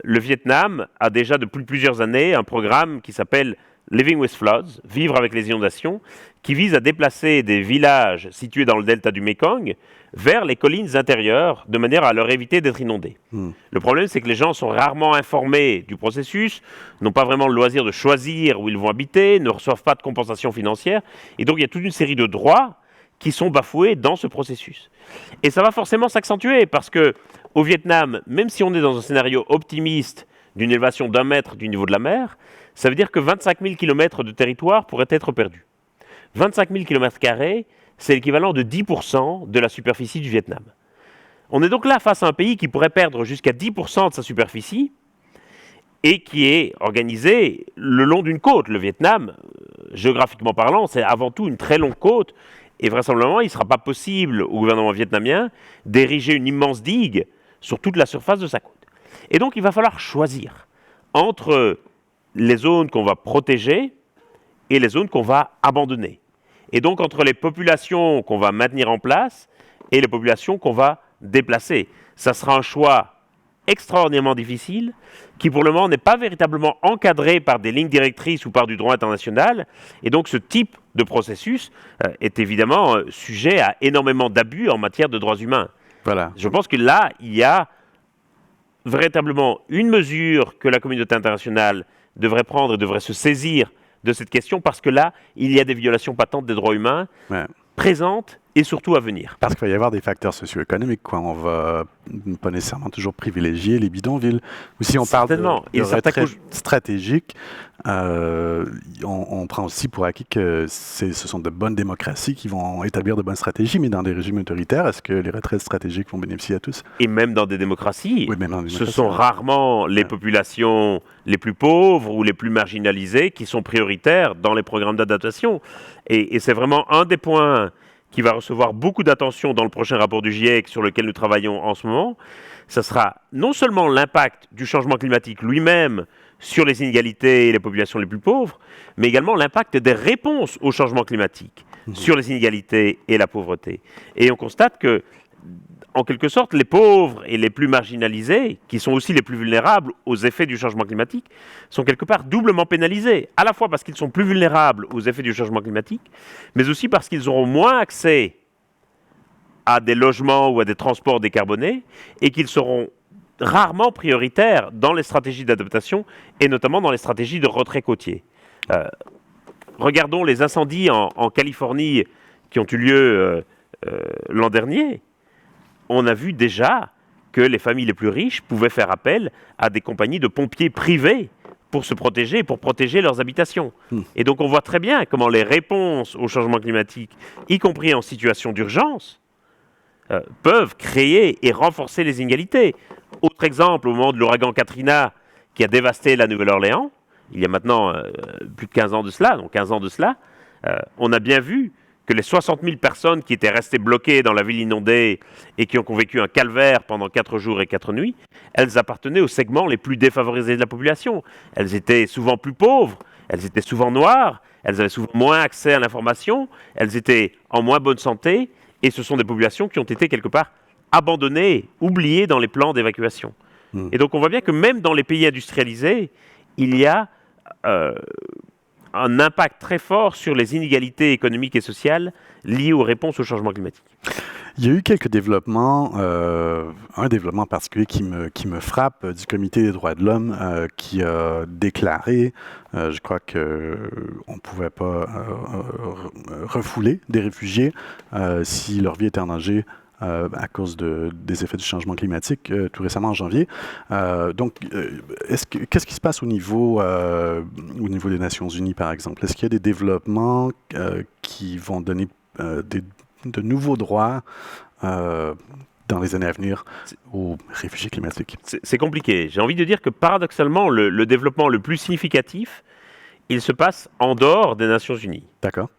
Le Vietnam a déjà depuis plusieurs années un programme qui s'appelle Living with Floods, vivre avec les inondations, qui vise à déplacer des villages situés dans le delta du Mekong vers les collines intérieures, de manière à leur éviter d'être inondés. Le problème, c'est que les gens sont rarement informés du processus, n'ont pas vraiment le loisir de choisir où ils vont habiter, ne reçoivent pas de compensation financière, et donc il y a toute une série de droits qui sont bafoués dans ce processus. Et ça va forcément s'accentuer parce que au Vietnam, même si on est dans un scénario optimiste d'une élévation d'1 mètre du niveau de la mer, ça veut dire que 25 000 km de territoire pourraient être perdus. 25 000 km², c'est l'équivalent de 10% de la superficie du Vietnam. On est donc là face à un pays qui pourrait perdre jusqu'à 10% de sa superficie et qui est organisé le long d'une côte. Le Vietnam, géographiquement parlant, c'est avant tout une très longue côte et vraisemblablement, il ne sera pas possible au gouvernement vietnamien d'ériger une immense digue sur toute la surface de sa côte. Et donc, il va falloir choisir entre les zones qu'on va protéger et les zones qu'on va abandonner. Et donc, entre les populations qu'on va maintenir en place et les populations qu'on va déplacer. Ça sera un choix extraordinairement difficile, qui pour le moment n'est pas véritablement encadré par des lignes directrices ou par du droit international. Et donc, ce type de processus est évidemment sujet à énormément d'abus en matière de droits humains. Voilà. Je pense que là, il y a véritablement une mesure que la communauté internationale devrait prendre et devrait se saisir de cette question, parce que là, il y a des violations patentes des droits humains présentes et surtout à venir. Parce qu'il va y avoir des facteurs socio-économiques, quoi. On va pas nécessairement toujours privilégier les bidonvilles. Ou si on parle de retrait stratégique, on prend aussi pour acquis que ce sont de bonnes démocraties qui vont établir de bonnes stratégies, mais dans des régimes autoritaires, est-ce que les retraites stratégiques vont bénéficier à tous? Et même dans des démocraties, oui, même dans des démocraties, ce sont rarement les populations les plus pauvres ou les plus marginalisées qui sont prioritaires dans les programmes d'adaptation. Et c'est vraiment un des points qui va recevoir beaucoup d'attention dans le prochain rapport du GIEC sur lequel nous travaillons en ce moment. Ça sera non seulement l'impact du changement climatique lui-même sur les inégalités et les populations les plus pauvres, mais également l'impact des réponses au changement climatique sur les inégalités et la pauvreté. Et on constate que, en quelque sorte, les pauvres et les plus marginalisés, qui sont aussi les plus vulnérables aux effets du changement climatique, sont quelque part doublement pénalisés, à la fois parce qu'ils sont plus vulnérables aux effets du changement climatique, mais aussi parce qu'ils auront moins accès à des logements ou à des transports décarbonés, et qu'ils seront rarement prioritaires dans les stratégies d'adaptation, et notamment dans les stratégies de retrait côtier. Regardons les incendies en Californie qui ont eu lieu l'an dernier. On a vu déjà que les familles les plus riches pouvaient faire appel à des compagnies de pompiers privés pour se protéger, pour protéger leurs habitations. Et donc on voit très bien comment les réponses au changement climatique, y compris en situation d'urgence, peuvent créer et renforcer les inégalités. Autre exemple, au moment de l'ouragan Katrina qui a dévasté la Nouvelle-Orléans, il y a maintenant plus de 15 ans de cela, on a bien vu que les 60 000 personnes qui étaient restées bloquées dans la ville inondée et qui ont vécu un calvaire pendant 4 jours et 4 nuits, elles appartenaient aux segments les plus défavorisés de la population. Elles étaient souvent plus pauvres, elles étaient souvent noires, elles avaient souvent moins accès à l'information, elles étaient en moins bonne santé, et ce sont des populations qui ont été quelque part abandonnées, oubliées dans les plans d'évacuation. Et donc on voit bien que même dans les pays industrialisés, il y a un impact très fort sur les inégalités économiques et sociales liées aux réponses au changement climatique. Il y a eu quelques développements, un développement particulier qui me frappe, du Comité des droits de l'homme qui a déclaré, je crois qu'on ne pouvait pas refouler des réfugiés si leur vie était en danger à cause des effets du changement climatique tout récemment en janvier. Qu'est-ce qui se passe au niveau des Nations Unies, par exemple? Est-ce qu'il y a des développements qui vont donner de nouveaux droits dans les années à venir aux réfugiés climatiques? C'est compliqué. J'ai envie de dire que paradoxalement, le développement le plus significatif, il se passe en dehors des Nations Unies. D'accord.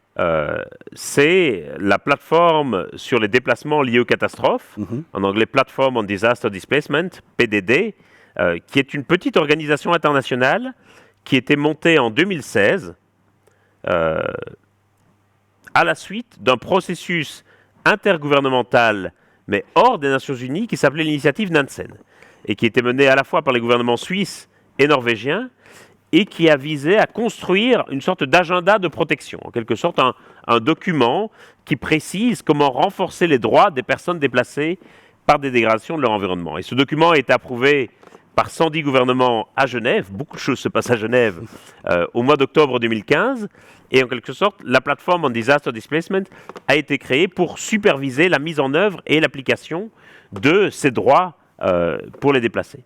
C'est la plateforme sur les déplacements liés aux catastrophes, en anglais Platform on Disaster Displacement, PDD, qui est une petite organisation internationale qui était montée en 2016 à la suite d'un processus intergouvernemental, mais hors des Nations Unies, qui s'appelait l'initiative Nansen, et qui était menée à la fois par les gouvernements suisses et norvégiens, et qui a visé à construire une sorte d'agenda de protection, en quelque sorte un document qui précise comment renforcer les droits des personnes déplacées par des dégradations de leur environnement. Et ce document a été approuvé par 110 gouvernements à Genève. Beaucoup de choses se passent à Genève au mois d'octobre 2015. Et en quelque sorte, la plateforme on Disaster Displacement a été créée pour superviser la mise en œuvre et l'application de ces droits pour les déplacés.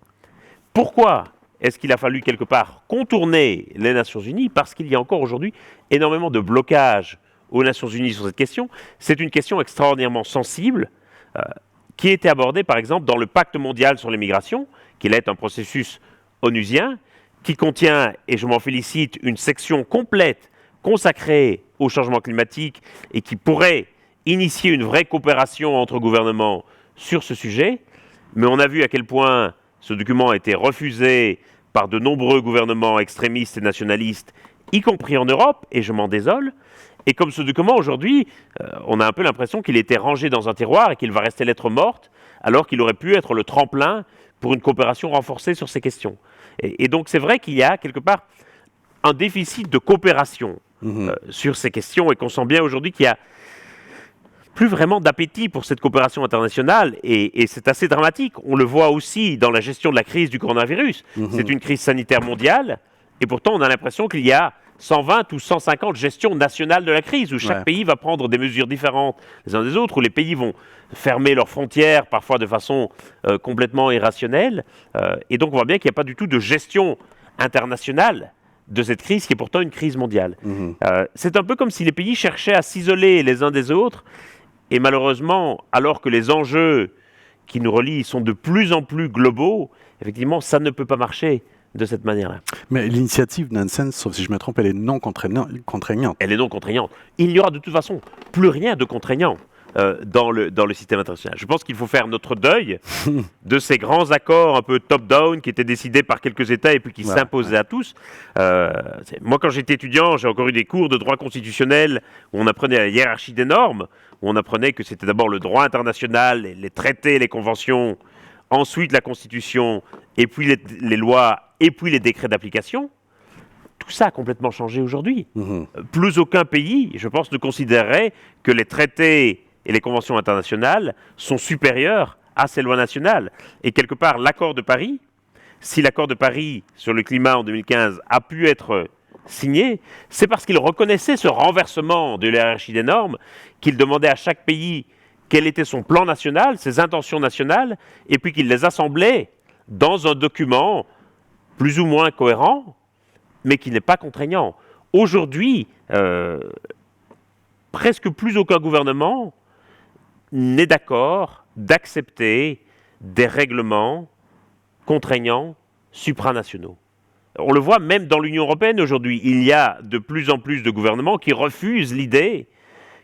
Pourquoi est-ce qu'il a fallu quelque part contourner les Nations Unies? Parce qu'il y a encore aujourd'hui énormément de blocages aux Nations Unies sur cette question. C'est une question extraordinairement sensible qui a été abordée par exemple dans le Pacte mondial sur les migrations, qui est un processus onusien, qui contient, et je m'en félicite, une section complète consacrée au changement climatique et qui pourrait initier une vraie coopération entre gouvernements sur ce sujet. Mais on a vu à quel point ce document a été refusé par de nombreux gouvernements extrémistes et nationalistes, y compris en Europe, et je m'en désole. Et comme ce document, aujourd'hui, on a un peu l'impression qu'il a été rangé dans un tiroir et qu'il va rester lettre morte, alors qu'il aurait pu être le tremplin pour une coopération renforcée sur ces questions. Et donc c'est vrai qu'il y a quelque part un déficit de coopération sur ces questions et qu'on sent bien aujourd'hui qu'il y a plus vraiment d'appétit pour cette coopération internationale et c'est assez dramatique. On le voit aussi dans la gestion de la crise du coronavirus. C'est une crise sanitaire mondiale et pourtant on a l'impression qu'il y a 120 ou 150 gestions nationales de la crise où chaque pays va prendre des mesures différentes les uns des autres, où les pays vont fermer leurs frontières parfois de façon complètement irrationnelle. Et donc on voit bien qu'il n'y a pas du tout de gestion internationale de cette crise qui est pourtant une crise mondiale. C'est un peu comme si les pays cherchaient à s'isoler les uns des autres et malheureusement, alors que les enjeux qui nous relient sont de plus en plus globaux, effectivement, ça ne peut pas marcher de cette manière-là. Mais l'initiative Nansen, sauf si je me trompe, elle est non contraignante. Elle est non contraignante. Il n'y aura de toute façon plus rien de contraignant dans le système international. Je pense qu'il faut faire notre deuil de ces grands accords un peu top-down qui étaient décidés par quelques États et puis qui s'imposaient à tous. Moi, quand j'étais étudiant, j'ai encore eu des cours de droit constitutionnel où on apprenait la hiérarchie des normes, où on apprenait que c'était d'abord le droit international, les traités, les conventions, ensuite la Constitution, et puis les lois, et puis les décrets d'application. Tout ça a complètement changé aujourd'hui. Plus aucun pays, je pense, ne considérerait que les traités et les conventions internationales sont supérieurs à ces lois nationales. Et quelque part, l'accord de Paris, si l'accord de Paris sur le climat en 2015 a pu être signé, c'est parce qu'il reconnaissait ce renversement de la hiérarchie des normes, qu'il demandait à chaque pays quel était son plan national, ses intentions nationales, et puis qu'il les assemblait dans un document plus ou moins cohérent, mais qui n'est pas contraignant. Aujourd'hui, presque plus aucun gouvernement n'est d'accord d'accepter des règlements contraignants supranationaux. On le voit même dans l'Union européenne aujourd'hui. Il y a de plus en plus de gouvernements qui refusent l'idée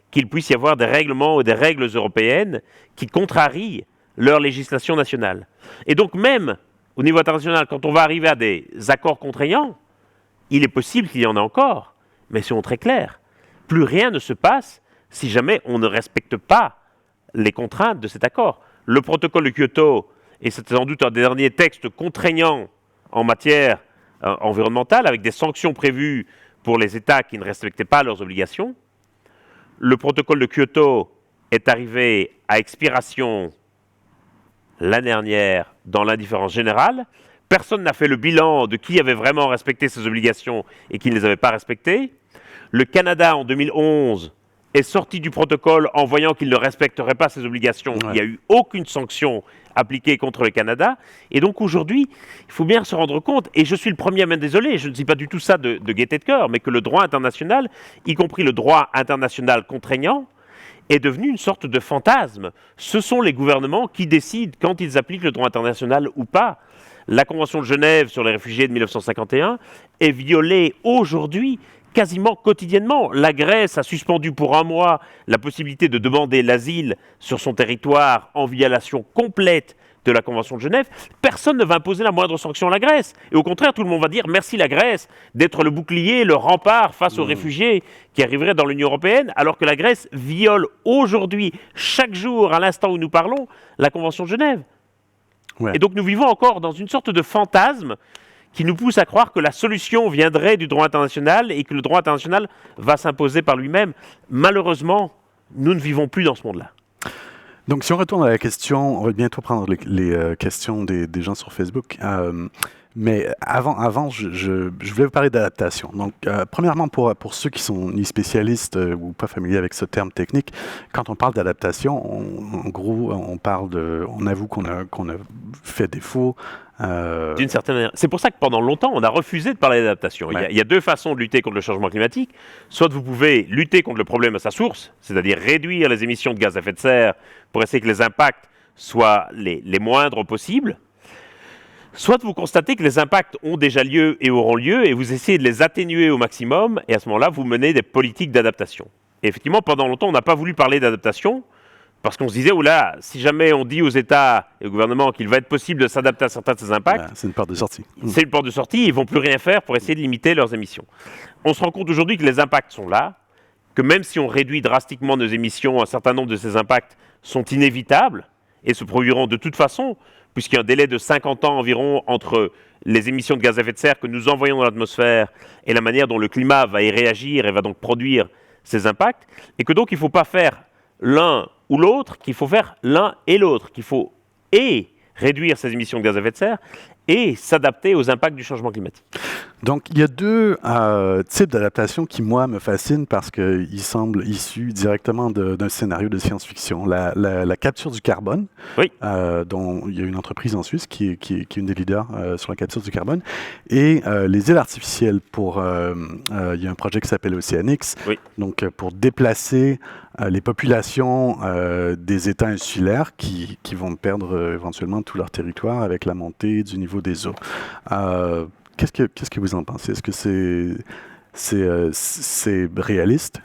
qu'il puisse y avoir des règlements ou des règles européennes qui contrarient leur législation nationale. Et donc même au niveau international, quand on va arriver à des accords contraignants, il est possible qu'il y en ait encore, mais soyons très clairs, plus rien ne se passe si jamais on ne respecte pas les contraintes de cet accord. Le protocole de Kyoto, et c'est sans doute un des derniers textes contraignants en matière environnementale, avec des sanctions prévues pour les États qui ne respectaient pas leurs obligations. Le protocole de Kyoto est arrivé à expiration l'année dernière dans l'indifférence générale. Personne n'a fait le bilan de qui avait vraiment respecté ses obligations et qui ne les avait pas respectées. Le Canada, en 2011, est sorti du protocole en voyant qu'il ne respecterait pas ses obligations. Il n'y a eu aucune sanction appliquée contre le Canada. Et donc aujourd'hui, il faut bien se rendre compte, et je suis le premier à m'en désoler, je ne dis pas du tout ça de gaieté de cœur, mais que le droit international, y compris le droit international contraignant, est devenu une sorte de fantasme. Ce sont les gouvernements qui décident quand ils appliquent le droit international ou pas. La Convention de Genève sur les réfugiés de 1951 est violée aujourd'hui quasiment quotidiennement. La Grèce a suspendu pour un mois la possibilité de demander l'asile sur son territoire en violation complète de la Convention de Genève. Personne ne va imposer la moindre sanction à la Grèce. Et au contraire, tout le monde va dire merci la Grèce d'être le bouclier, le rempart face aux réfugiés qui arriveraient dans l'Union européenne, alors que la Grèce viole aujourd'hui, chaque jour, à l'instant où nous parlons, la Convention de Genève. Et donc nous vivons encore dans une sorte de fantasme qui nous pousse à croire que la solution viendrait du droit international et que le droit international va s'imposer par lui-même. Malheureusement, nous ne vivons plus dans ce monde-là. Donc, si on retourne à la question, on va bientôt prendre les questions des gens sur Facebook. Mais avant je voulais vous parler d'adaptation. Donc, premièrement, pour ceux qui sont ni spécialistes ou pas familiers avec ce terme technique, quand on parle d'adaptation, en gros, on avoue qu'on a fait défaut. D'une certaine manière. C'est pour ça que pendant longtemps, on a refusé de parler d'adaptation. Ouais. Il y a deux façons de lutter contre le changement climatique. Soit vous pouvez lutter contre le problème à sa source, c'est-à-dire réduire les émissions de gaz à effet de serre pour essayer que les impacts soient les moindres possibles. Soit vous constatez que les impacts ont déjà lieu et auront lieu et vous essayez de les atténuer au maximum et à ce moment-là, vous menez des politiques d'adaptation. Et effectivement, pendant longtemps, on n'a pas voulu parler d'adaptation parce qu'on se disait, oula, si jamais on dit aux États et au gouvernement qu'il va être possible de s'adapter à certains de ces impacts, c'est une porte de sortie. C'est une porte de sortie, ils ne vont plus rien faire pour essayer de limiter leurs émissions. On se rend compte aujourd'hui que les impacts sont là, que même si on réduit drastiquement nos émissions, un certain nombre de ces impacts sont inévitables et se produiront de toute façon, puisqu'il y a un délai de 50 ans environ entre les émissions de gaz à effet de serre que nous envoyons dans l'atmosphère et la manière dont le climat va y réagir et va donc produire ces impacts, et que donc il ne faut pas faire l'un ou l'autre, qu'il faut faire l'un et l'autre, qu'il faut et réduire ces émissions de gaz à effet de serre et s'adapter aux impacts du changement climatique. Donc, il y a deux types d'adaptation qui, moi, me fascinent parce qu'ils semblent issus directement d'un scénario de science-fiction. La capture du carbone, oui. Dont il y a une entreprise en Suisse qui est une des leaders sur la capture du carbone, et les îles artificielles. Il y a un projet qui s'appelle Oceanix, oui. Donc pour déplacer les populations des États insulaires qui vont perdre éventuellement tout leur territoire avec la montée du niveau des eaux. Qu'est-ce que vous en pensez? Est-ce que c'est réaliste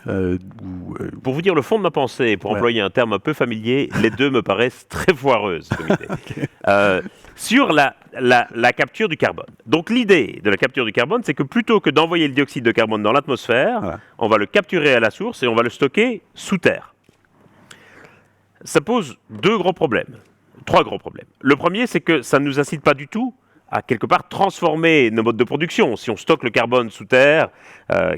Pour vous dire le fond de ma pensée, pour employer un terme un peu familier, les deux me paraissent très foireuses comme idée. Sur la capture du carbone. Donc l'idée de la capture du carbone, c'est que plutôt que d'envoyer le dioxyde de carbone dans l'atmosphère, on va le capturer à la source et on va le stocker sous terre. Ça pose trois gros problèmes. Le premier, c'est que ça ne nous incite pas du tout à quelque part transformer nos modes de production. Si on stocke le carbone sous terre,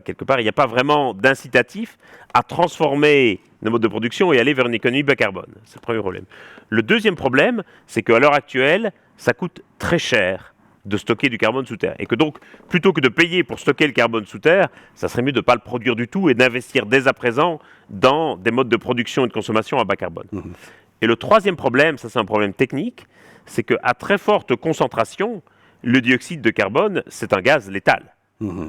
quelque part, il n'y a pas vraiment d'incitatif à transformer nos modes de production et aller vers une économie bas carbone. C'est le premier problème. Le deuxième problème, c'est qu'à l'heure actuelle, ça coûte très cher de stocker du carbone sous terre. Et que donc, plutôt que de payer pour stocker le carbone sous terre, ça serait mieux de ne pas le produire du tout et d'investir dès à présent dans des modes de production et de consommation à bas carbone. Mmh. Et le troisième problème, ça c'est un problème technique, c'est qu'à très forte concentration, le dioxyde de carbone, c'est un gaz létal. Mmh.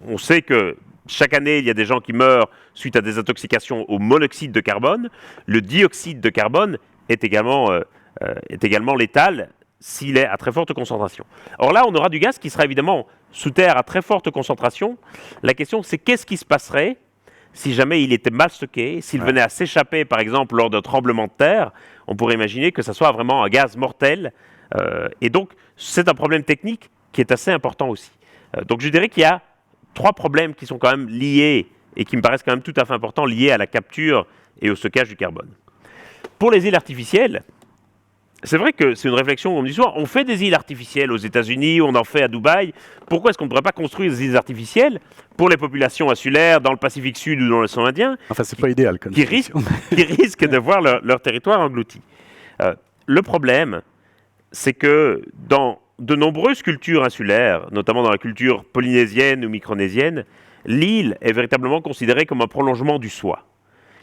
On sait que chaque année, il y a des gens qui meurent suite à des intoxications au monoxyde de carbone. Le dioxyde de carbone est également létal s'il est à très forte concentration. Or là, on aura du gaz qui sera évidemment sous terre à très forte concentration. La question, c'est qu'est-ce qui se passerait si jamais il était mal stocké, s'il venait à s'échapper, par exemple, lors d'un tremblement de terre. On pourrait imaginer que ça soit vraiment un gaz mortel. Et donc, c'est un problème technique qui est assez important aussi. Donc, je dirais qu'il y a trois problèmes qui sont quand même liés et qui me paraissent quand même tout à fait importants, liés à la capture et au stockage du carbone. Pour les îles artificielles, c'est vrai que c'est une réflexion, on me dit souvent, on fait des îles artificielles aux États-Unis, on en fait à Dubaï. Pourquoi est-ce qu'on ne pourrait pas construire des îles artificielles pour les populations insulaires dans le Pacifique Sud ou dans l'océan Indien, enfin, c'est pas idéal, qui risquent de voir leur territoire englouti. Le problème, c'est que dans de nombreuses cultures insulaires, notamment dans la culture polynésienne ou micronésienne, l'île est véritablement considérée comme un prolongement du soi.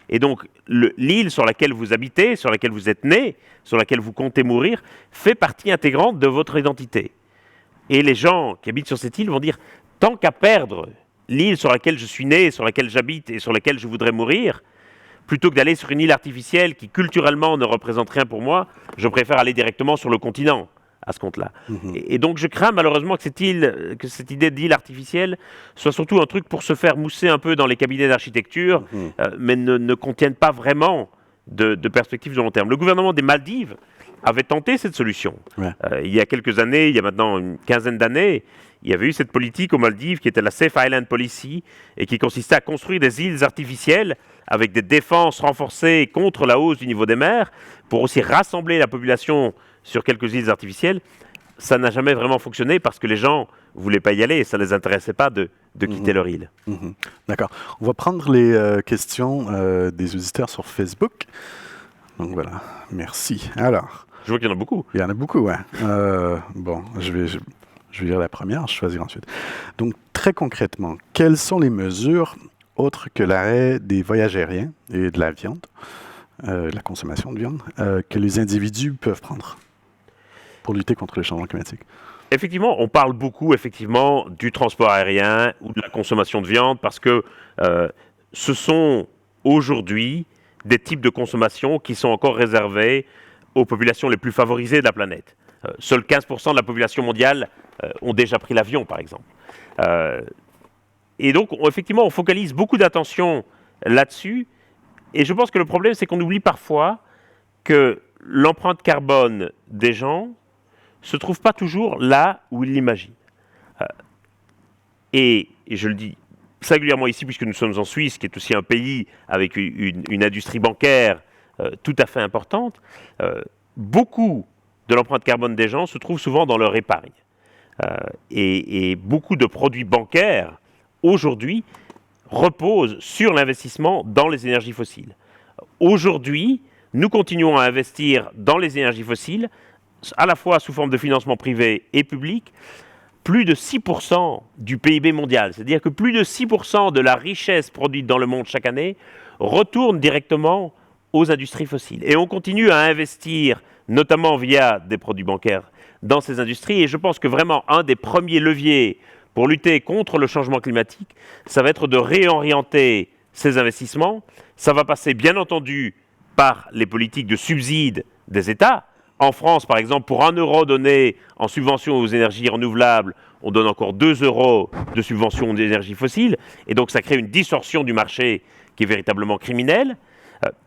Et donc, l'île sur laquelle vous habitez, sur laquelle vous êtes né, sur laquelle vous comptez mourir, fait partie intégrante de votre identité. Et les gens qui habitent sur cette île vont dire, tant qu'à perdre l'île sur laquelle je suis né, sur laquelle j'habite et sur laquelle je voudrais mourir, plutôt que d'aller sur une île artificielle qui culturellement ne représente rien pour moi, je préfère aller directement sur le continent à ce compte-là. Mmh. Et donc je crains malheureusement que cette idée d'île artificielle soit surtout un truc pour se faire mousser un peu dans les cabinets d'architecture, mais ne contienne pas vraiment de perspectives de long terme. Le gouvernement des Maldives avait tenté cette solution. Ouais. Il y a quelques années, il y a maintenant une quinzaine d'années, il y avait eu cette politique aux Maldives qui était la Safe Island Policy et qui consistait à construire des îles artificielles avec des défenses renforcées contre la hausse du niveau des mers pour aussi rassembler la population sur quelques îles artificielles. ça n'a jamais vraiment fonctionné parce que les gens ne voulaient pas y aller et ça ne les intéressait pas de quitter leur île. D'accord. On va prendre les questions des auditeurs sur Facebook. Donc voilà, merci. Alors. Je vois qu'il y en a beaucoup. Il y en a beaucoup, ouais. Bon, je vais lire la première, je choisirai ensuite. Donc, très concrètement, quelles sont les mesures autres que l'arrêt des voyages aériens et de la viande, la consommation de viande, que les individus peuvent prendre pour lutter contre le changement climatique? Effectivement, on parle beaucoup du transport aérien ou de la consommation de viande parce que ce sont aujourd'hui des types de consommation qui sont encore réservés aux populations les plus favorisées de la planète. Seuls 15% de la population mondiale ont déjà pris l'avion, par exemple. Et donc, effectivement, on focalise beaucoup d'attention là-dessus. Et je pense que le problème, c'est qu'on oublie parfois que l'empreinte carbone des gens se trouve pas toujours là où ils l'imaginent. Et je le dis singulièrement ici, puisque nous sommes en Suisse, qui est aussi un pays avec une industrie bancaire tout à fait importante, beaucoup de l'empreinte carbone des gens se trouve souvent dans leur épargne. Et beaucoup de produits bancaires, aujourd'hui, reposent sur l'investissement dans les énergies fossiles. Aujourd'hui, nous continuons à investir dans les énergies fossiles, à la fois sous forme de financement privé et public, plus de 6% du PIB mondial. C'est-à-dire que plus de 6% de la richesse produite dans le monde chaque année retourne directement aux industries fossiles. Et on continue à investir, notamment via des produits bancaires, dans ces industries. Et je pense que vraiment un des premiers leviers pour lutter contre le changement climatique, ça va être de réorienter ces investissements. Ça va passer, bien entendu, par les politiques de subsides des États. En France, par exemple, pour 1 euro donné en subvention aux énergies renouvelables, on donne encore 2 euros de subvention aux énergies fossiles. Et donc, ça crée une distorsion du marché qui est véritablement criminelle.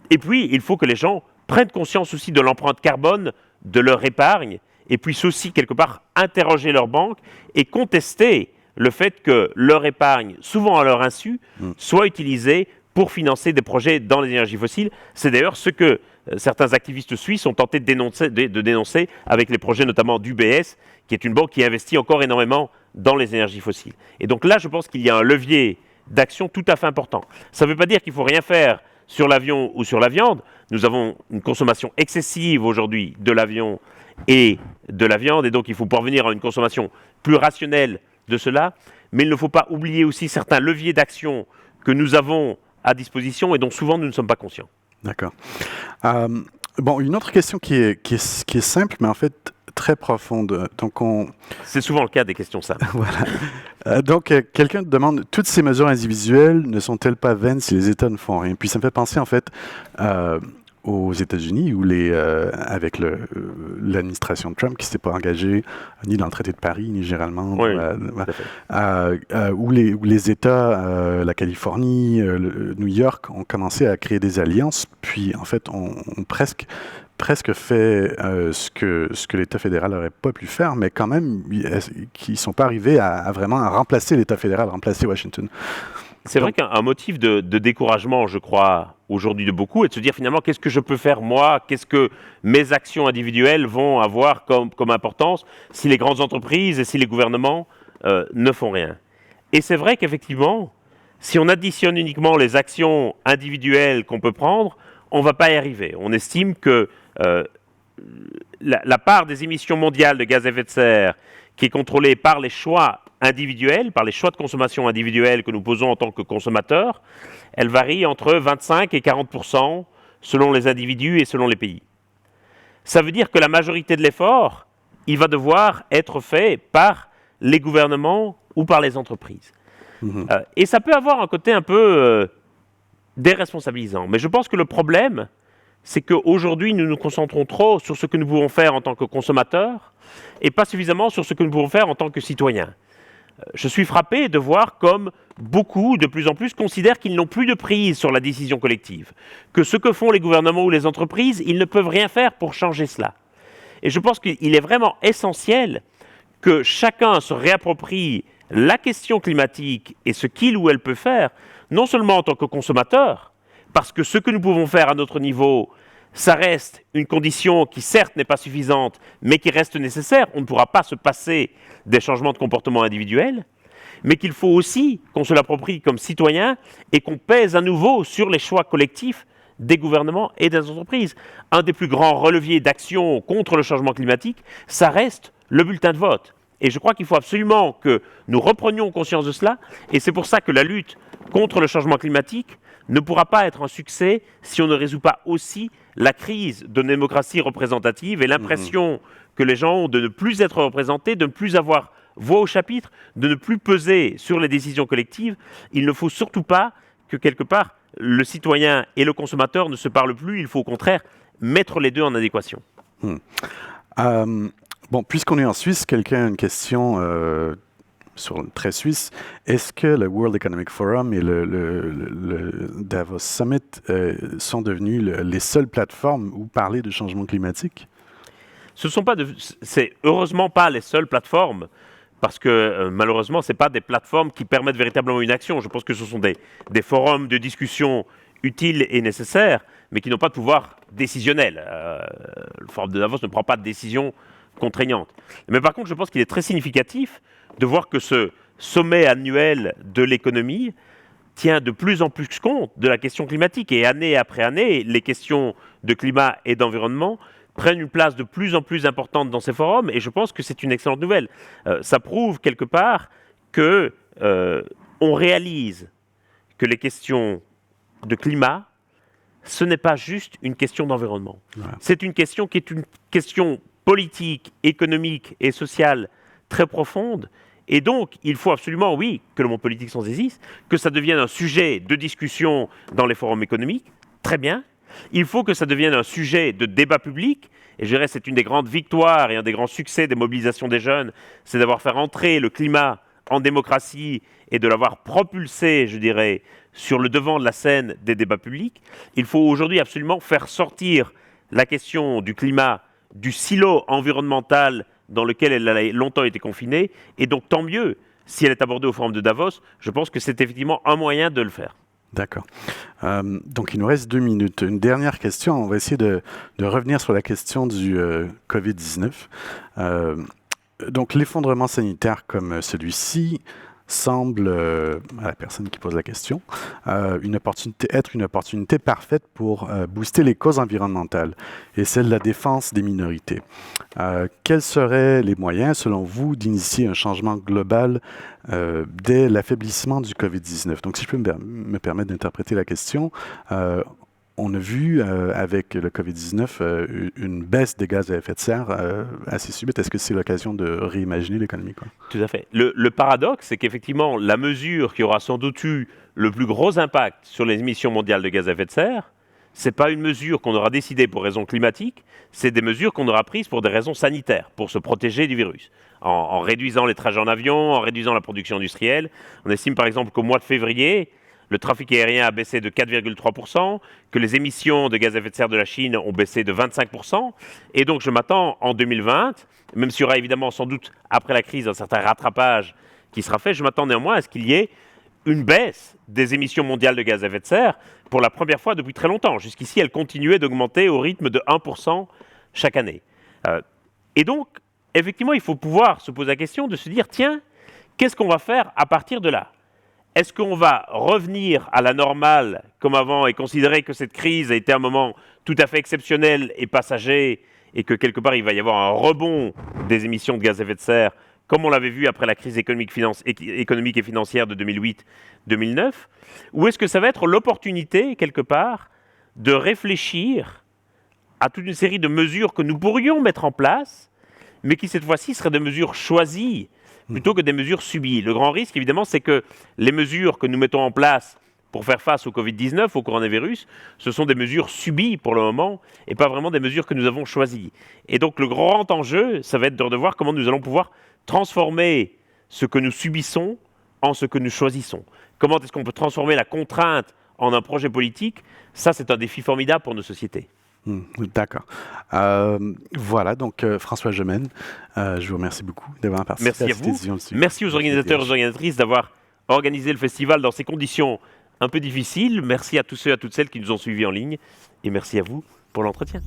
Et puis, il faut que les gens prennent conscience aussi de l'empreinte carbone de leur épargne et puissent aussi, quelque part, interroger leur banque et contester le fait que leur épargne, souvent à leur insu, soit utilisée pour financer des projets dans les énergies fossiles. C'est d'ailleurs ce que certains activistes suisses ont tenté de dénoncer avec les projets notamment d'UBS, qui est une banque qui investit encore énormément dans les énergies fossiles. Et donc là, je pense qu'il y a un levier d'action tout à fait important. Ça ne veut pas dire qu'il ne faut rien faire sur l'avion ou sur la viande. Nous avons une consommation excessive aujourd'hui de l'avion et de la viande, et donc il faut parvenir à une consommation plus rationnelle de cela. Mais il ne faut pas oublier aussi certains leviers d'action que nous avons à disposition et dont souvent nous ne sommes pas conscients. D'accord. Bon, une autre question qui est simple, mais en fait très profonde. Donc C'est souvent le cas des questions simples. Voilà. Donc, quelqu'un te demande, toutes ces mesures individuelles ne sont-elles pas vaines si les États ne font rien? Puis ça me fait penser en fait aux États-Unis, où avec l'administration de Trump qui ne s'est pas engagée ni dans le traité de Paris, ni généralement, oui, où les États, la Californie, New York, ont commencé à créer des alliances, puis en fait, ont presque fait ce que l'État fédéral n'aurait pas pu faire, mais quand même, qui ne sont pas arrivés à vraiment remplacer l'État fédéral, remplacer Washington. C'est vrai qu'un motif de découragement, je crois, aujourd'hui de beaucoup, est de se dire finalement, qu'est-ce que je peux faire moi? Qu'est-ce que mes actions individuelles vont avoir comme importance si les grandes entreprises et si les gouvernements ne font rien? Et c'est vrai qu'effectivement, si on additionne uniquement les actions individuelles qu'on peut prendre, on ne va pas y arriver. On estime que la part des émissions mondiales de gaz à effet de serre qui est contrôlée par les choix individuels, par les choix de consommation individuels que nous posons en tant que consommateurs, elle varie entre 25 et 40% selon les individus et selon les pays. Ça veut dire que la majorité de l'effort, il va devoir être fait par les gouvernements ou par les entreprises. Et ça peut avoir un côté un peu déresponsabilisant. Mais je pense que le problème, c'est qu'aujourd'hui, nous nous concentrons trop sur ce que nous pouvons faire en tant que consommateurs et pas suffisamment sur ce que nous pouvons faire en tant que citoyens. Je suis frappé de voir comme beaucoup, de plus en plus, considèrent qu'ils n'ont plus de prise sur la décision collective, que ce que font les gouvernements ou les entreprises, ils ne peuvent rien faire pour changer cela. Et je pense qu'il est vraiment essentiel que chacun se réapproprie la question climatique et ce qu'il ou elle peut faire, non seulement en tant que consommateur, parce que ce que nous pouvons faire à notre niveau, ça reste une condition qui certes n'est pas suffisante, mais qui reste nécessaire. On ne pourra pas se passer des changements de comportement individuels, mais qu'il faut aussi qu'on se l'approprie comme citoyen et qu'on pèse à nouveau sur les choix collectifs des gouvernements et des entreprises. Un des plus grands releviers d'action contre le changement climatique, ça reste le bulletin de vote. Et je crois qu'il faut absolument que nous reprenions conscience de cela, et c'est pour ça que la lutte contre le changement climatique ne pourra pas être un succès si on ne résout pas aussi la crise de démocratie représentative et l'impression que les gens ont de ne plus être représentés, de ne plus avoir voix au chapitre, de ne plus peser sur les décisions collectives. Il ne faut surtout pas que quelque part le citoyen et le consommateur ne se parlent plus. Il faut au contraire mettre les deux en adéquation. Bon, puisqu'on est en Suisse, quelqu'un a une question sur le trait suisse. Est-ce que le World Economic Forum et le Davos Summit sont devenus les seules plateformes où parler de changement climatique? C'est heureusement pas les seules plateformes, parce que malheureusement, ce n'est pas des plateformes qui permettent véritablement une action. Je pense que ce sont des forums de discussion utiles et nécessaires, mais qui n'ont pas de pouvoir décisionnel. Le forum de Davos ne prend pas de décision contraignante. Mais par contre, je pense qu'il est très significatif de voir que ce sommet annuel de l'économie tient de plus en plus compte de la question climatique. Et année après année, les questions de climat et d'environnement prennent une place de plus en plus importante dans ces forums, et je pense que c'est une excellente nouvelle. Ça prouve quelque part que on réalise que les questions de climat, ce n'est pas juste une question d'environnement. Voilà. C'est une question qui est une question politique, économique et sociale très profonde. Et donc, il faut absolument, oui, que le monde politique s'en saisisse, que ça devienne un sujet de discussion dans les forums économiques, très bien. Il faut que ça devienne un sujet de débat public. Et je dirais que c'est une des grandes victoires et un des grands succès des mobilisations des jeunes, c'est d'avoir fait entrer le climat en démocratie et de l'avoir propulsé, je dirais, sur le devant de la scène des débats publics. Il faut aujourd'hui absolument faire sortir la question du climat du silo environnemental dans lequel elle a longtemps été confinée. Et donc, tant mieux si elle est abordée au Forum de Davos. Je pense que c'est effectivement un moyen de le faire. D'accord. Donc, il nous reste 2 minutes. Une dernière question. On va essayer de revenir sur la question du COVID-19. Donc, l'effondrement sanitaire comme celui-ci semble, à la personne qui pose la question, être une opportunité parfaite pour booster les causes environnementales et celle de la défense des minorités. Quels seraient les moyens, selon vous, d'initier un changement global dès l'affaiblissement du COVID-19? Donc, si je peux me permettre d'interpréter la question, on a vu avec le COVID-19 une baisse des gaz à effet de serre assez subite. Est-ce que c'est l'occasion de réimaginer l'économie, quoi? Tout à fait. Le paradoxe, c'est qu'effectivement, la mesure qui aura sans doute eu le plus gros impact sur les émissions mondiales de gaz à effet de serre, ce n'est pas une mesure qu'on aura décidée pour raisons climatiques, c'est des mesures qu'on aura prises pour des raisons sanitaires, pour se protéger du virus. En réduisant les trajets en avion, en réduisant la production industrielle. On estime par exemple qu'au mois de février, le trafic aérien a baissé de 4,3%, que les émissions de gaz à effet de serre de la Chine ont baissé de 25%. Et donc je m'attends en 2020, même s'il y aura évidemment sans doute après la crise un certain rattrapage qui sera fait, je m'attends néanmoins à ce qu'il y ait une baisse des émissions mondiales de gaz à effet de serre pour la première fois depuis très longtemps. Jusqu'ici, elles continuaient d'augmenter au rythme de 1% chaque année. Et donc, effectivement, il faut pouvoir se poser la question de se dire, tiens, qu'est-ce qu'on va faire à partir de là ? Est-ce qu'on va revenir à la normale comme avant et considérer que cette crise a été un moment tout à fait exceptionnel et passager et que quelque part il va y avoir un rebond des émissions de gaz à effet de serre comme on l'avait vu après la crise économique et financière de 2008-2009? Ou est-ce que ça va être l'opportunité quelque part de réfléchir à toute une série de mesures que nous pourrions mettre en place mais qui cette fois-ci seraient des mesures choisies plutôt que des mesures subies? Le grand risque, évidemment, c'est que les mesures que nous mettons en place pour faire face au Covid-19, au coronavirus, ce sont des mesures subies pour le moment et pas vraiment des mesures que nous avons choisies. Et donc, le grand enjeu, ça va être de voir comment nous allons pouvoir transformer ce que nous subissons en ce que nous choisissons. Comment est-ce qu'on peut transformer la contrainte en un projet politique? Ça, c'est un défi formidable pour nos sociétés. D'accord. Voilà, donc François Gemene, je vous remercie beaucoup d'avoir participé à cette édition. Merci aux organisateurs et aux organisatrices d'avoir organisé le festival dans ces conditions un peu difficiles. Merci à tous ceux et à toutes celles qui nous ont suivis en ligne. Et merci à vous pour l'entretien.